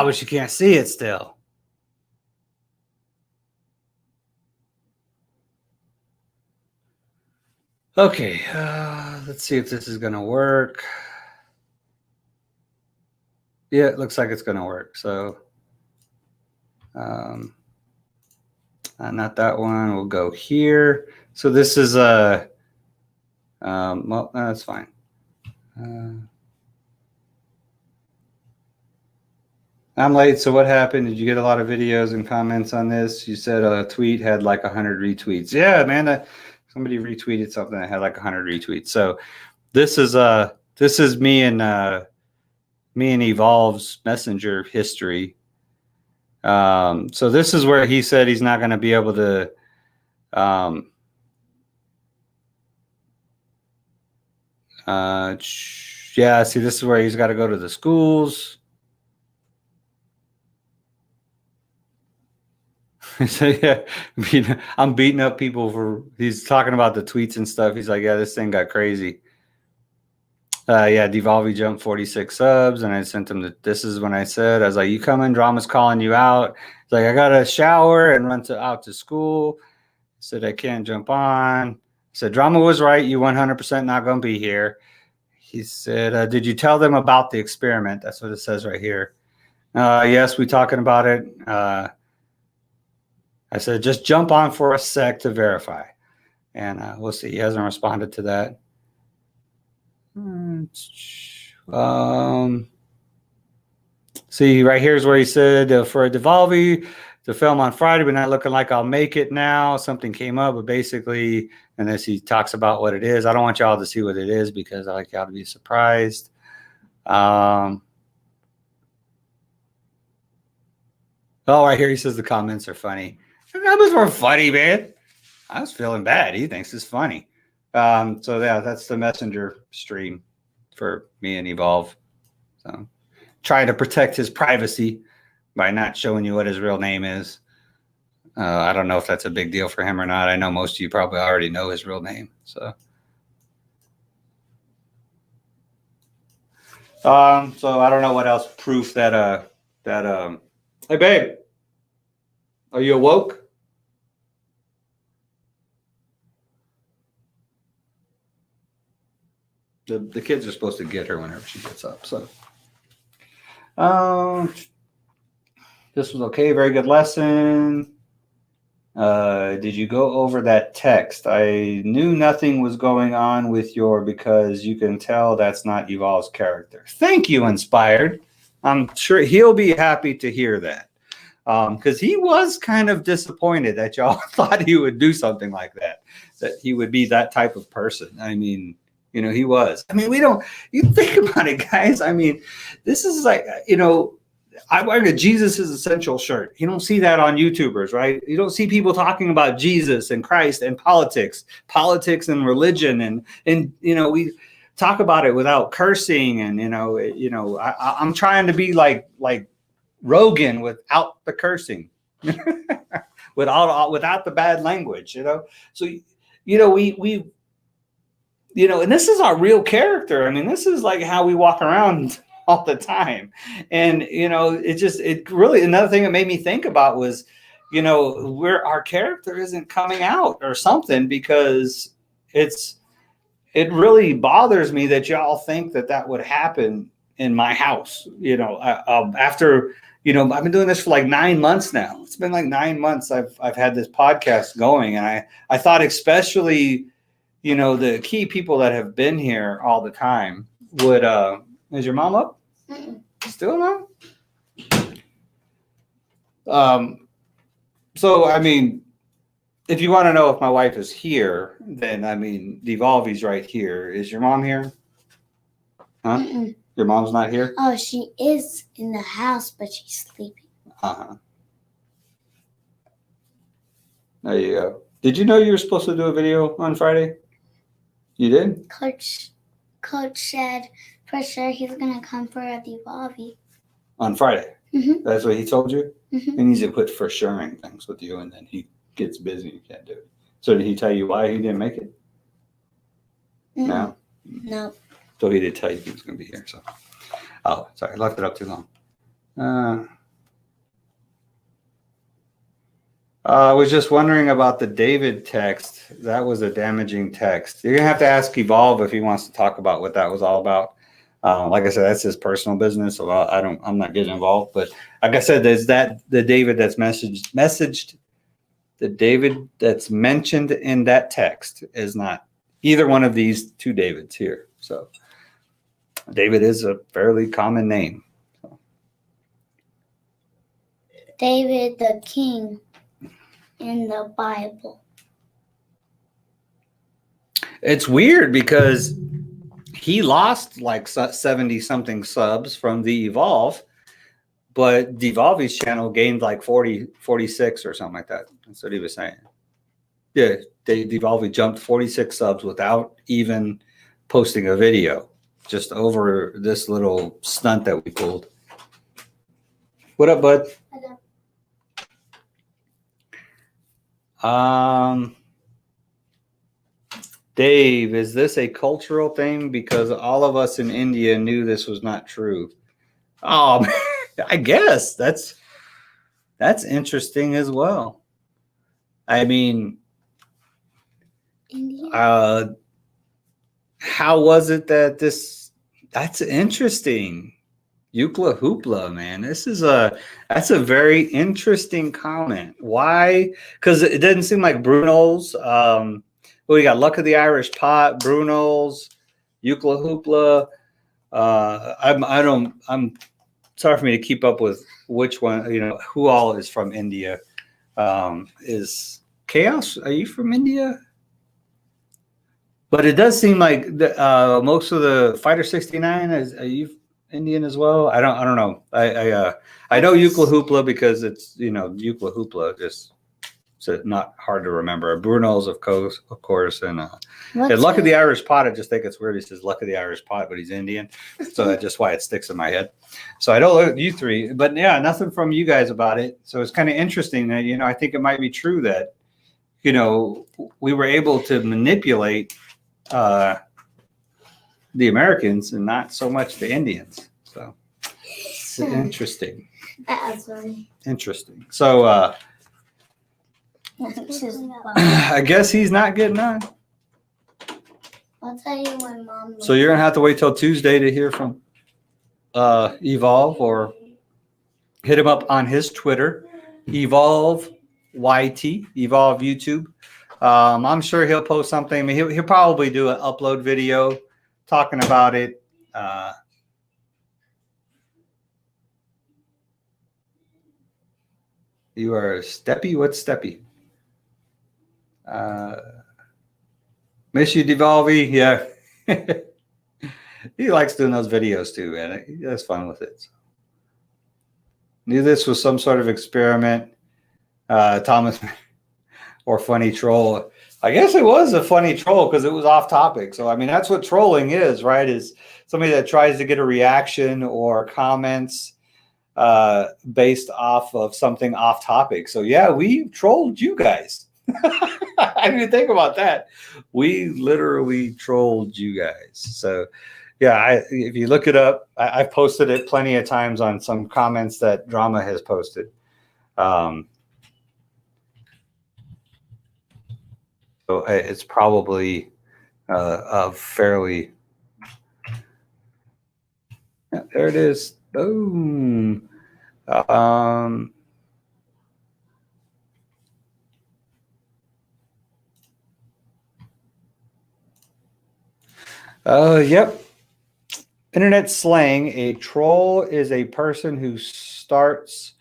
But you can't see it still. Okay, let's see if this is going to work. Yeah, it looks like it's going to work. So, not that one. We'll go here. So this is a, well, no, that's fine. I'm late. So what happened? Did you get a lot of videos and comments on this? You said a tweet had like 100 retweets. Yeah, man. Somebody retweeted something that had like 100 retweets. So this is me and Evolve's messenger history. So this is where he said he's not going to be able to yeah, see, this is where he's got to go to the schools. So yeah, I'm beating up people for, he's talking about the tweets and stuff. He's like, yeah, this thing got crazy. Yeah, Devolving jumped 46 subs, and I sent him this is when I said, I was like, you coming? Drama's calling you out. He's like, I got to shower and run out to school. I said, I can't jump on. I said, Drama was right. You 100% not going to be here. He said, did you tell them about the experiment? That's what it says right here. Yes, we talking about it. I said, just jump on for a sec to verify. And we'll see. He hasn't responded to that. See, right here's where he said, for a Devolving, the film on Friday, but not looking like I'll make it now. Something came up, but basically, and as he talks about what it is, I don't want y'all to see what it is because I like y'all to be surprised. Oh, right here he says the comments are funny. The comments were funny, man. I was feeling bad. He thinks it's funny. So yeah, that's the messenger stream for me and Evolve. So trying to protect his privacy by not showing you what his real name is. I don't know if that's a big deal for him or not. I know most of you probably already know his real name. So, so I don't know what else proof that hey babe, are you awoke? The kids are supposed to get her whenever she gets up. So, this was okay. Very good lesson. Did you go over that text? I knew nothing was going on with because you can tell that's not Evolve's character. Thank you, Inspired. I'm sure he'll be happy to hear that. Because he was kind of disappointed that y'all thought he would do something like that he would be that type of person. I mean, he was. I mean, you think about it, guys. I mean, this is like, I wear a Jesus is Essential shirt. You don't see that on YouTubers, right? You don't see people talking about Jesus and Christ and politics and religion. And we talk about it without cursing. And, I'm trying to be like Rogan without the cursing, without the bad language, So, we and this is our real character. I mean, this is like how we walk around all the time. And, it really, another thing that made me think about was, where our character isn't coming out or something, because it really bothers me that y'all think that would happen in my house. After, I've been doing this for like 9 months now. It's been like 9 months. I've had this podcast going, and I thought especially, the key people that have been here all the time would, is your mom up? Still not? So, I mean, if you want to know if my wife is here, then, I mean, Devolving's right here. Is your mom here? Huh? Mm-mm. Your mom's not here? Oh, she is in the house, but she's sleeping. Uh-huh. There you go. Did you know you were supposed to do a video on Friday? You did? Coach said for sure he's gonna come for a Devolving. On Friday? Mhm. That's what he told you? Mhm. He needs to quit for sharing things with you, and then he gets busy and can't do it. So did he tell you why he didn't make it? No? No. So he did tell you he was going to be here. So, oh, sorry, I left it up too long. I was just wondering about the David text. That was a damaging text. You're gonna have to ask Evolve if he wants to talk about what that was all about. Like I said, that's his personal business, so I'm not getting involved. But like I said, there's the David that's messaged. The David that's mentioned in that text is not either one of these two Davids here. So David is a fairly common name. David the king in the Bible. It's weird because he lost like 70 something subs from the Evolve, but Devolving's channel gained like 46 or something like that. That's what he was saying. Yeah, Devolving jumped 46 subs without even posting a video, just over this little stunt that we pulled. What up, bud? Dave, is this a cultural thing? Because all of us in India knew this was not true. Oh, I guess that's interesting as well. I mean, India? how was it that that's interesting. Eucla hoopla, man. That's a very interesting comment. Why? Because it doesn't seem like Bruno's. Well, we got Luck of the Irish Pot, Bruno's, Eucla hoopla. I'm sorry for me to keep up with which one, who all is from India. Is Chaos? Are you from India? But it does seem like most of the Fighter 69 are you Indian as well? I don't know. I know Eucla hoopla because it's Eucla hoopla. Just so not hard to remember. Bruno's of course, and Luck of the Irish Pot. I just think it's weird. He says Luck of the Irish Pot, but he's Indian, so that's just why it sticks in my head. So I know you three, but yeah, nothing from you guys about it. So it's kind of interesting that I think it might be true that we were able to manipulate the Americans and not so much the Indians. So it's interesting. That's funny. Interesting. So I guess he's not getting on. I'll tell you when Mom. So you're gonna have to wait till Tuesday to hear from Evolve, or hit him up on his Twitter, Evolve YT, Evolve YouTube. I'm sure he'll post something. I mean, he'll probably do an upload video talking about it. You are Steppy? What's Steppy? Miss you, Devolving. Yeah. He likes doing those videos too, man. He has fun with it. So. Knew this was some sort of experiment. Thomas or funny troll. I guess it was a funny troll because it was off topic. So, I mean, that's what trolling is, right? Is somebody that tries to get a reaction or comments based off of something off topic. So, yeah, we trolled you guys. I didn't even think about that. We literally trolled you guys. So, yeah, if you look it up, I've posted it plenty of times on some comments that Drama has posted. So it's probably a fairly. Yeah, there it is. Boom. Yep. Internet slang, a troll is a person who starts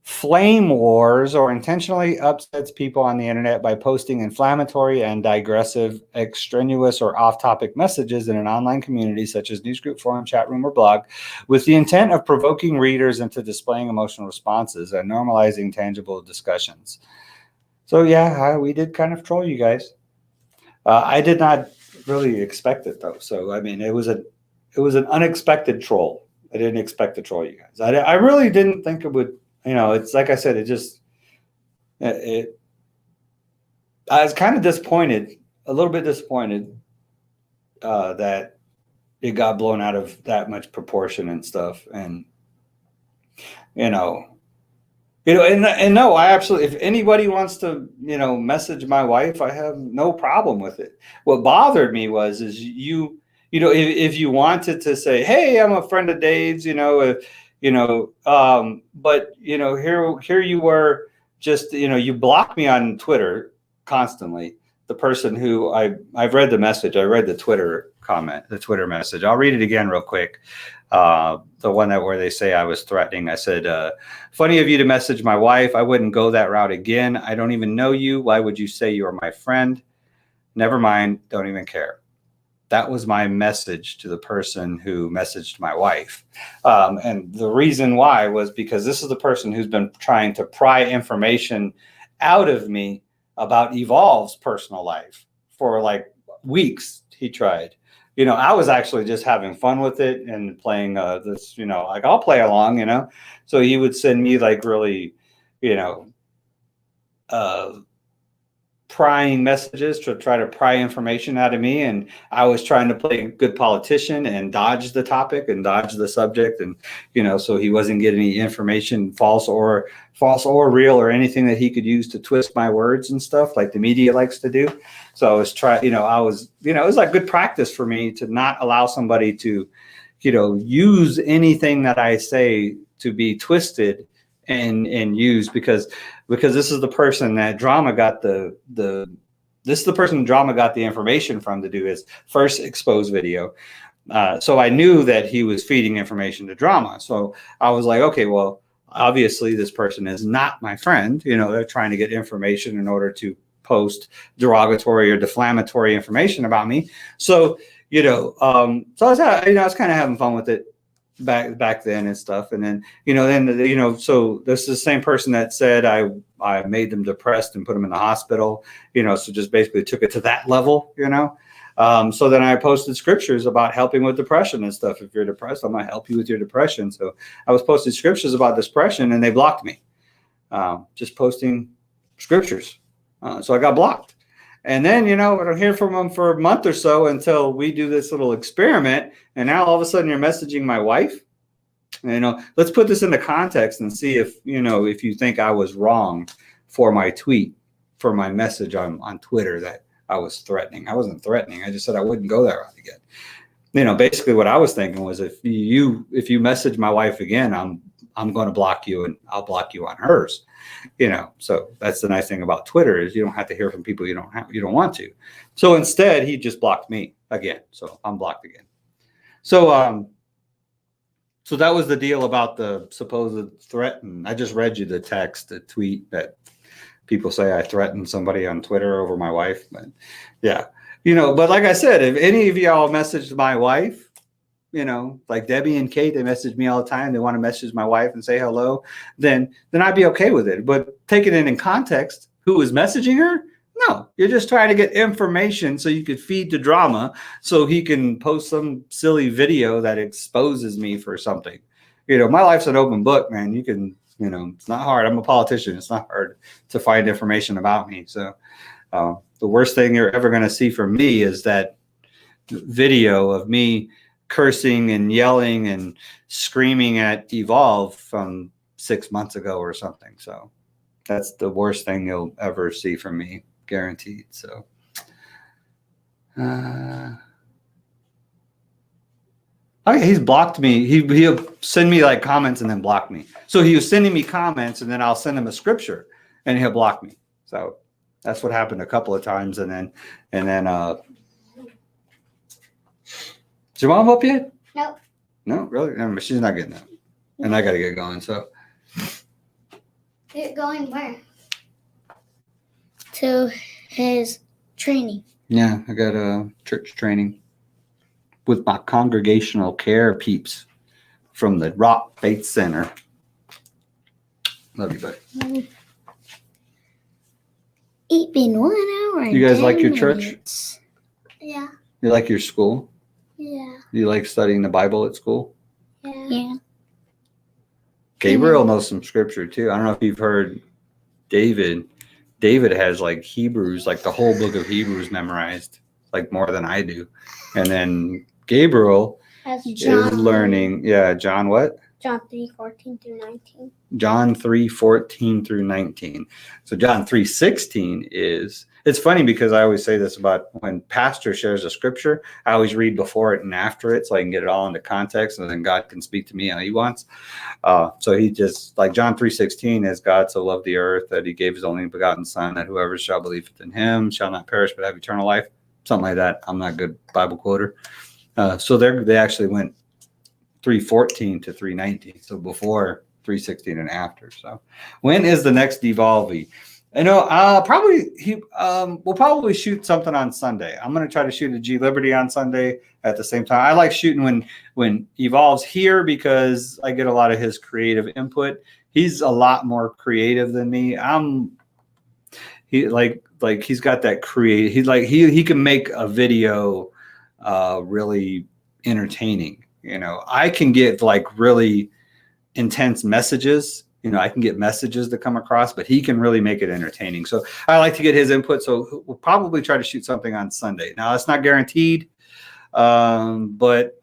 flame wars or intentionally upsets people on the internet by posting inflammatory and digressive, extraneous, or off-topic messages in an online community such as newsgroup, forum, chat room, or blog, with the intent of provoking readers into displaying emotional responses and normalizing tangible discussions. So yeah, we did kind of troll you guys. I did not really expect it though. So I mean, it was an unexpected troll. I didn't expect to troll you guys. I really didn't think it would. It's like I said, I was kind of disappointed, a little bit disappointed that it got blown out of that much proportion and stuff. And, and no, I absolutely, if anybody wants to, message my wife, I have no problem with it. What bothered me is if you wanted to say, hey, I'm a friend of Dave's, but here you were just, you blocked me on Twitter constantly. The person who I've read the message, I read the Twitter comment, the Twitter message. I'll read it again real quick. The one where they say I was threatening. I said, funny of you to message my wife. I wouldn't go that route again. I don't even know you. Why would you say you are my friend? Never mind. Don't even care. That was my message to the person who messaged my wife. And the reason why was because this is the person who's been trying to pry information out of me about Evolve's personal life for like weeks. He tried. I was actually just having fun with it and playing this, like I'll play along, So he would send me like really, prying messages to try to pry information out of me, and I was trying to play a good politician and dodge the topic and dodge the subject, and so he wasn't getting any information, false or real, or anything that he could use to twist my words and stuff like the media likes to do. So I was it was like good practice for me to not allow somebody to use anything that I say to be twisted and used, because this is the person that Drama got the information from to do his first expose video. So I knew that he was feeding information to Drama. So I was like, okay, well, obviously this person is not my friend. They're trying to get information in order to post derogatory or defamatory information about me. So, so I was kind of having fun with it back then and stuff. And then, so this is the same person that said I made them depressed and put them in the hospital, so just basically took it to that level, so then I posted scriptures about helping with depression and stuff. If you're depressed, I'm going to help you with your depression. So I was posting scriptures about depression and they blocked me, just posting scriptures. So I got blocked. And then, I don't hear from them for a month or so until we do this little experiment. And now all of a sudden you're messaging my wife. Let's put this into context and see if you think I was wrong for my tweet, for my message on Twitter that I was threatening. I wasn't threatening. I just said I wouldn't go that route again. Basically what I was thinking was if you message my wife again, I'm going to block you, and I'll block you on hers. So that's the nice thing about Twitter is you don't have to hear from people you don't want to. So instead, he just blocked me again. So I'm blocked again. So so that was the deal about the supposed threat. And I just read you the tweet that people say I threatened somebody on Twitter over my wife. But yeah, but like I said, if any of y'all messaged my wife, like Debbie and Kate, they message me all the time. They want to message my wife and say hello. Then I'd be okay with it. But taking it in context, who is messaging her? No, you're just trying to get information so you could feed to Drama so he can post some silly video that exposes me for something. My life's an open book, man. You can, it's not hard. I'm a politician. It's not hard to find information about me. So the worst thing you're ever going to see from me is that video of me cursing and yelling and screaming at Evolve from 6 months ago or something. So that's the worst thing you'll ever see from me, guaranteed. So okay, he's blocked me. He'll send me like comments and then block me. So he was sending me comments and then I'll send him a scripture and he'll block me. So that's what happened a couple of times. And then is your mom up yet? Nope. No, really? No, she's not getting up. And I got to get going. So You're going where? To his training. Yeah, I got a church training with my congregational care peeps from the Rock Faith Center. Love you, buddy. It's been 1 hour. And You guys 10 like your minutes. church? Yeah. You like your school? Yeah. You like studying the Bible at school? Yeah. Gabriel knows some scripture too. I don't know if you've heard David. David has like Hebrews, like the whole book of Hebrews memorized, like more than I do. And then Gabriel is learning. Yeah, John what? John 3:14 through 19. John 3:14 through 19. So John 3:16 is, it's funny because I always say this about when pastor shares a scripture, I always read before it and after it so I can get it all into context and then God can speak to me how he wants. So he just, like John 3:16 is, God so loved the earth that he gave his only begotten son, that whoever shall believe in him shall not perish but have eternal life. Something like that. I'm not a good Bible quoter. So they actually went 3:14 to 3:19. So before 3:16 and after. So when is the next Devolving? We'll probably shoot something on Sunday. I'm going to try to shoot a G Liberty on Sunday at the same time. I like shooting when Evolve's here because I get a lot of his creative input. He's a lot more creative than me. He's got that creative. He can make a video really entertaining. I can get like really intense messages. I can get messages that come across, but he can really make it entertaining. So I like to get his input. So we'll probably try to shoot something on Sunday. Now it's not guaranteed, but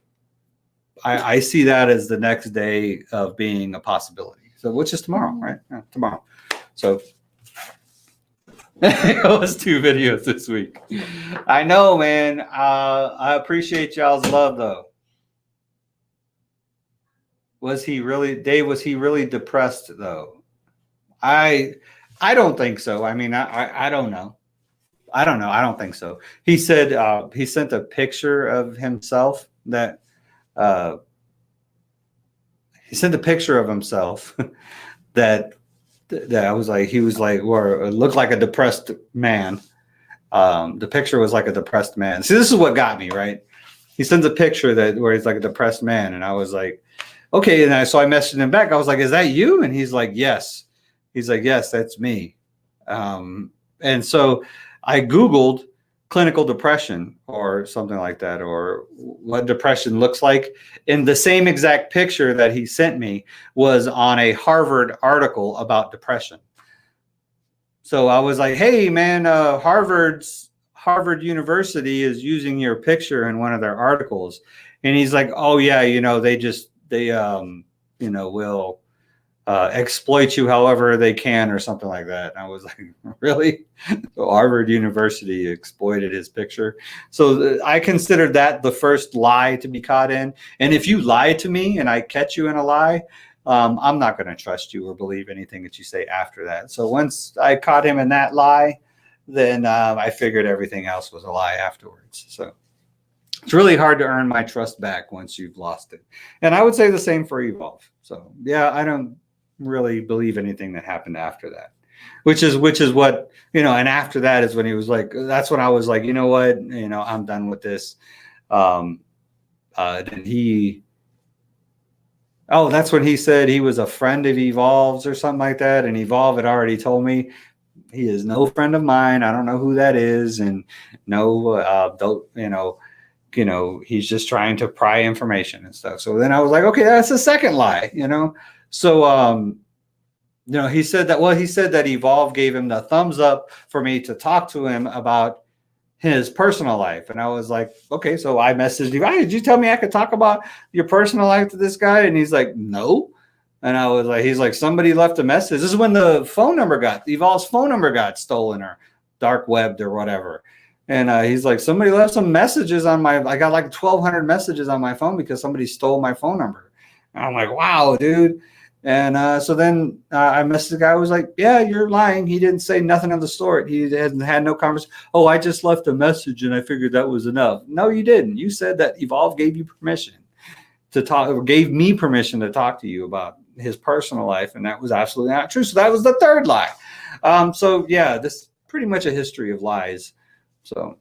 I see that as the next day of being a possibility. So which is tomorrow, right? Yeah, tomorrow. So it was 2 videos this week. I know, man. I appreciate y'all's love though. Was he really depressed though? I don't think so. I mean, I don't know. I don't know. I don't think so. He said he sent a picture of himself that that I was like, he was like, or it looked like a depressed man. The picture was like a depressed man. See, this is what got me, right? He sends a picture where he's like a depressed man, and I was like, okay. And so I messaged him back. I was like, is that you? And he's like, yes. He's like, yes, that's me. And so I Googled clinical depression or something like that, or what depression looks like. And the same exact picture that he sent me was on a Harvard article about depression. So I was like, hey, man, Harvard University is using your picture in one of their articles. And he's like, oh, yeah, they will exploit you however they can or something like that. And I was like, really? So Harvard University exploited his picture. So I considered that the first lie to be caught in. And if you lie to me and I catch you in a lie, I'm not going to trust you or believe anything that you say after that. So once I caught him in that lie, then I figured everything else was a lie afterwards. So it's really hard to earn my trust back once you've lost it. And I would say the same for Evolve. So yeah, I don't really believe anything that happened after that, which is what, and after that is when he was like, that's when I was like, you know what, I'm done with this. Then that's when he said he was a friend of Evolve's or something like that. And Evolve had already told me he is no friend of mine. I don't know who that is. And he's just trying to pry information and stuff. So then I was like, okay, that's the second lie, So, he said that Evolve gave him the thumbs up for me to talk to him about his personal life. And I was like, okay, so I messaged him, did you tell me I could talk about your personal life to this guy? And he's like, no. And I was like, he's like, somebody left a message. This is when Evolve's phone number got stolen or dark webbed or whatever. And he's like, somebody left some messages I got like 1,200 messages on my phone because somebody stole my phone number. And I'm like, wow, dude. And so then I messaged the guy. I was like, yeah, you're lying. He didn't say nothing of the sort. He had no conversation. Oh, I just left a message and I figured that was enough. No, you didn't. You said that Evolve gave you permission to talk, or gave me permission to talk to you about his personal life, and that was absolutely not true. So that was the third lie. So yeah, this is pretty much a history of lies. So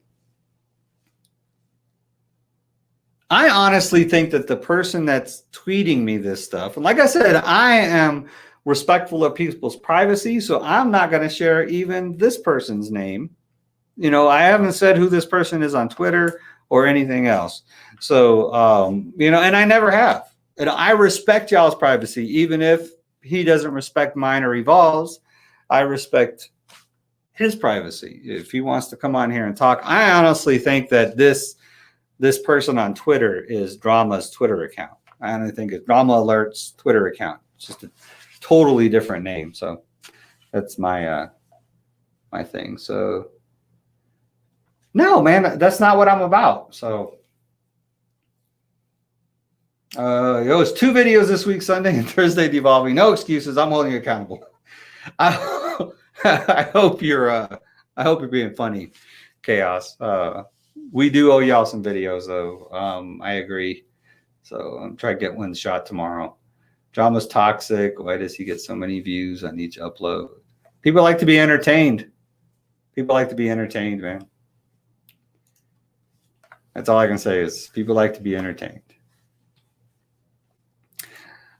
I honestly think that the person that's tweeting me this stuff, and like I said, I am respectful of people's privacy, so I'm not going to share even this person's name. I haven't said who this person is on Twitter or anything else. So, and I never have. And I respect y'all's privacy, even if he doesn't respect mine or Evolve's. I respect his privacy. If he wants to come on here and talk, I honestly think that this person on Twitter is Drama's Twitter account. I don't think it's Drama Alert's Twitter account. It's just a totally different name. So that's my my thing. So no, man, that's not what I'm about. So it was 2 videos this week, Sunday and Thursday, Devolving. No excuses. I'm holding you accountable. I hope you're being funny, Chaos. We do owe y'all some videos, though. I agree. So I'm trying to get one shot tomorrow. Drama's toxic. Why does he get so many views on each upload? People like to be entertained. People like to be entertained, man. That's all I can say is people like to be entertained.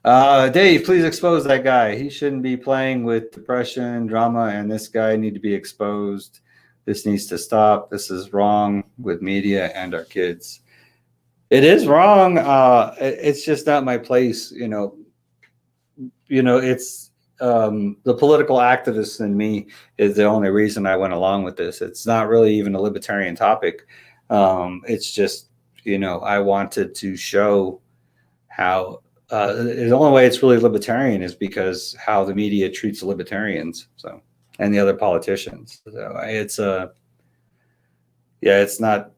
Dave, please expose that guy. He shouldn't be playing with depression, drama, and this guy need to be exposed. This needs to stop. This is wrong with media and our kids. It is wrong. It's just not my place. It's the political activist in me is the only reason I went along with this. It's not really even a libertarian topic. It's just, I wanted to show how the only way it's really libertarian is because how the media treats the libertarians, so, and the other politicians. So it's it's not.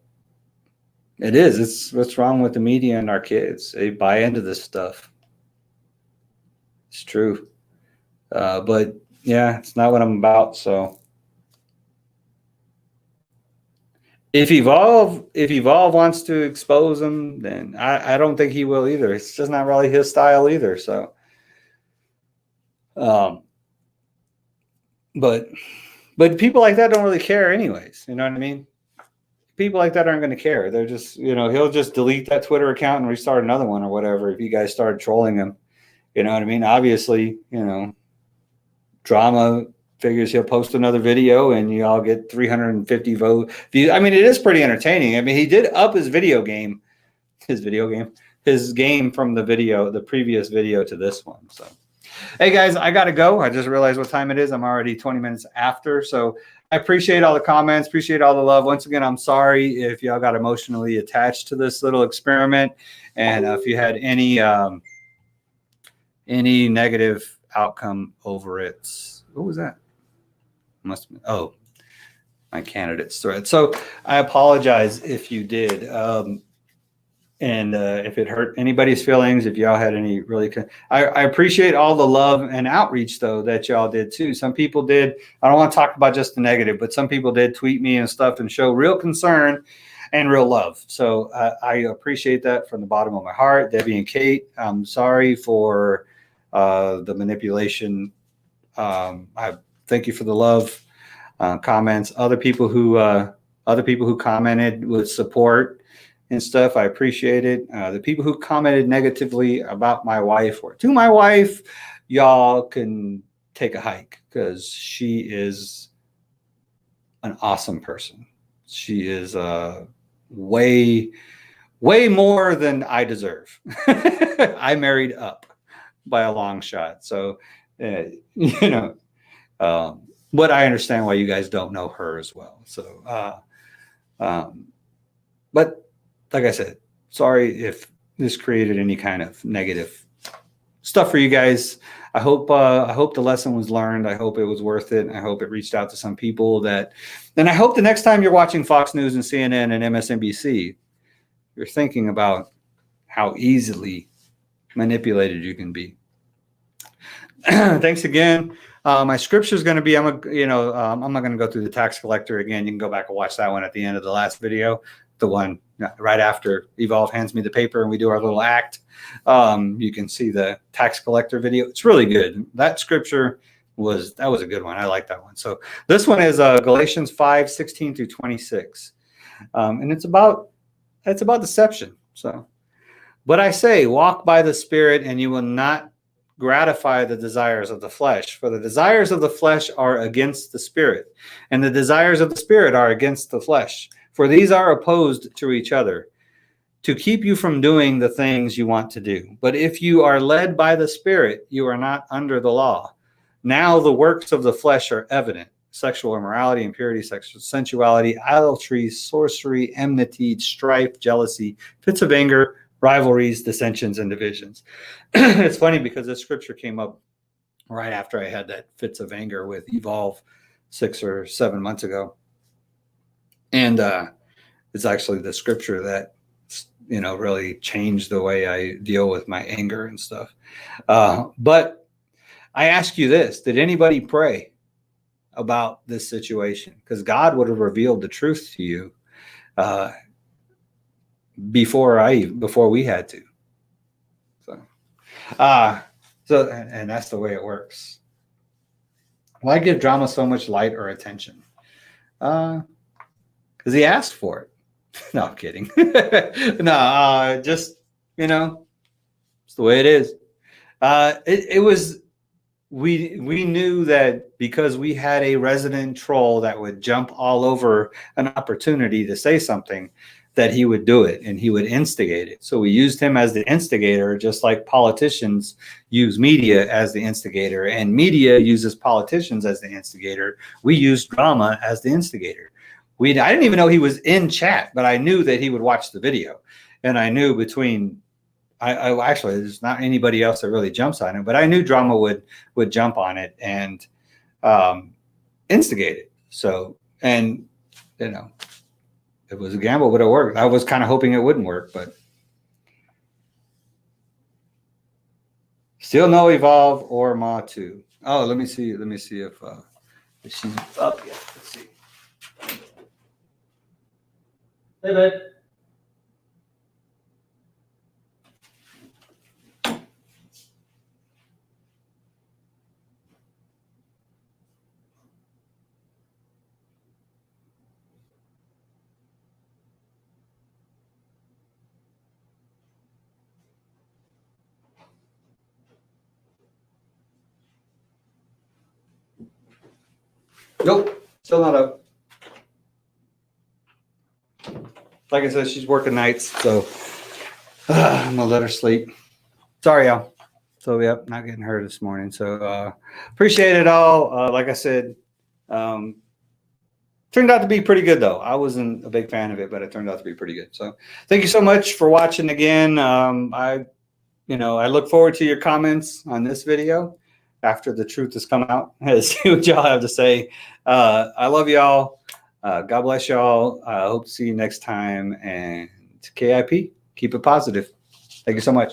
It is. It's what's wrong with the media and our kids. They buy into this stuff. It's true, but yeah, it's not what I'm about. So. If Evolve wants to expose him, then I don't think he will either. It's just not really his style either. So, but people like that don't really care anyways. You know what I mean? People like that aren't going to care. They're just, he'll just delete that Twitter account and restart another one or whatever if you guys started trolling him. You know what I mean? Obviously, Drama figures he'll post another video and you all get 350 views. I mean, it is pretty entertaining. I mean, he did up his game from the previous video to this one. So, hey guys, I got to go. I just realized what time it is. I'm already 20 minutes after. So I appreciate all the comments. Appreciate all the love. Once again, I'm sorry if y'all got emotionally attached to this little experiment. And if you had any negative outcome over it. What was that? Must have been, my candidates thread. So I apologize if you did. And if it hurt anybody's feelings, if y'all had any I appreciate all the love and outreach though that y'all did too. Some people did. I don't want to talk about just the negative, but some people did tweet me and stuff and show real concern and real love. So I appreciate that from the bottom of my heart. Debbie and Kate, I'm sorry for the manipulation. I thank you for the love, comments. Other people who commented with support and stuff, I appreciate it. The people who commented negatively about my wife or to my wife, y'all can take a hike because she is an awesome person. She is way more than I deserve. I married up by a long shot. So, but I understand why you guys don't know her as well. So, but like I said, sorry if this created any kind of negative stuff for you guys. I hope the lesson was learned. I hope it was worth it. I hope it reached out to some people and I hope the next time you're watching Fox News and CNN and MSNBC, you're thinking about how easily manipulated you can be. Thanks again. My scripture is going to be, I'm not going to go through the tax collector again. You can go back and watch that one at the end of the last video. the one right after Evolve hands me the paper and we do our little act. You can see the tax collector video. It's really good. That scripture was a good one. I like that one. So this one is Galatians 5:16 through 26. And it's about deception. So, but I say, walk by the Spirit, and you will not gratify the desires of the flesh. For the desires of the flesh are against the Spirit, and the desires of the Spirit are against the flesh. For these are opposed to each other, to keep you from doing the things you want to do. But if you are led by the Spirit, you are not under the law. Now the works of the flesh are evident: sexual immorality, impurity, sexual sensuality, idolatry, sorcery, enmity, strife, jealousy, fits of anger, rivalries, dissensions, and divisions. It's funny because this scripture came up right after I had that fits of anger with Evolve 6 or 7 months ago. And it's actually the scripture that, really changed the way I deal with my anger and stuff. But I ask you this: did anybody pray about this situation? Because God would have revealed the truth to you before we had to. So and that's the way it works. Why give drama so much light or attention? Because he asked for it. No, I'm kidding. Just it's the way it is. It was. We knew that because we had a resident troll that would jump all over an opportunity to say something, that he would do it and he would instigate it. So we used him as the instigator, just like politicians use media as the instigator, and media uses politicians as the instigator. We used drama as the instigator. I didn't even know he was in chat, but I knew that he would watch the video, and I knew I actually, there's not anybody else that really jumps on it, but I knew drama would jump on it and instigate it. So, and it was a gamble, but it worked. I was kind of hoping it wouldn't work, but still no Evolve or Ma 2. Oh, let me see if she's up yet. Let's see. Hey, babe. Nope, still not up. Like I said, she's working nights, so I'm gonna let her sleep. Sorry, y'all. So yep, not getting her this morning. So appreciate it all. Like I said, turned out to be pretty good though. I wasn't a big fan of it, but it turned out to be pretty good. So thank you so much for watching again. I look forward to your comments on this video after the truth has come out. See what y'all have to say. I love y'all. God bless y'all. I hope to see you next time. And KIP, keep it positive. Thank you so much.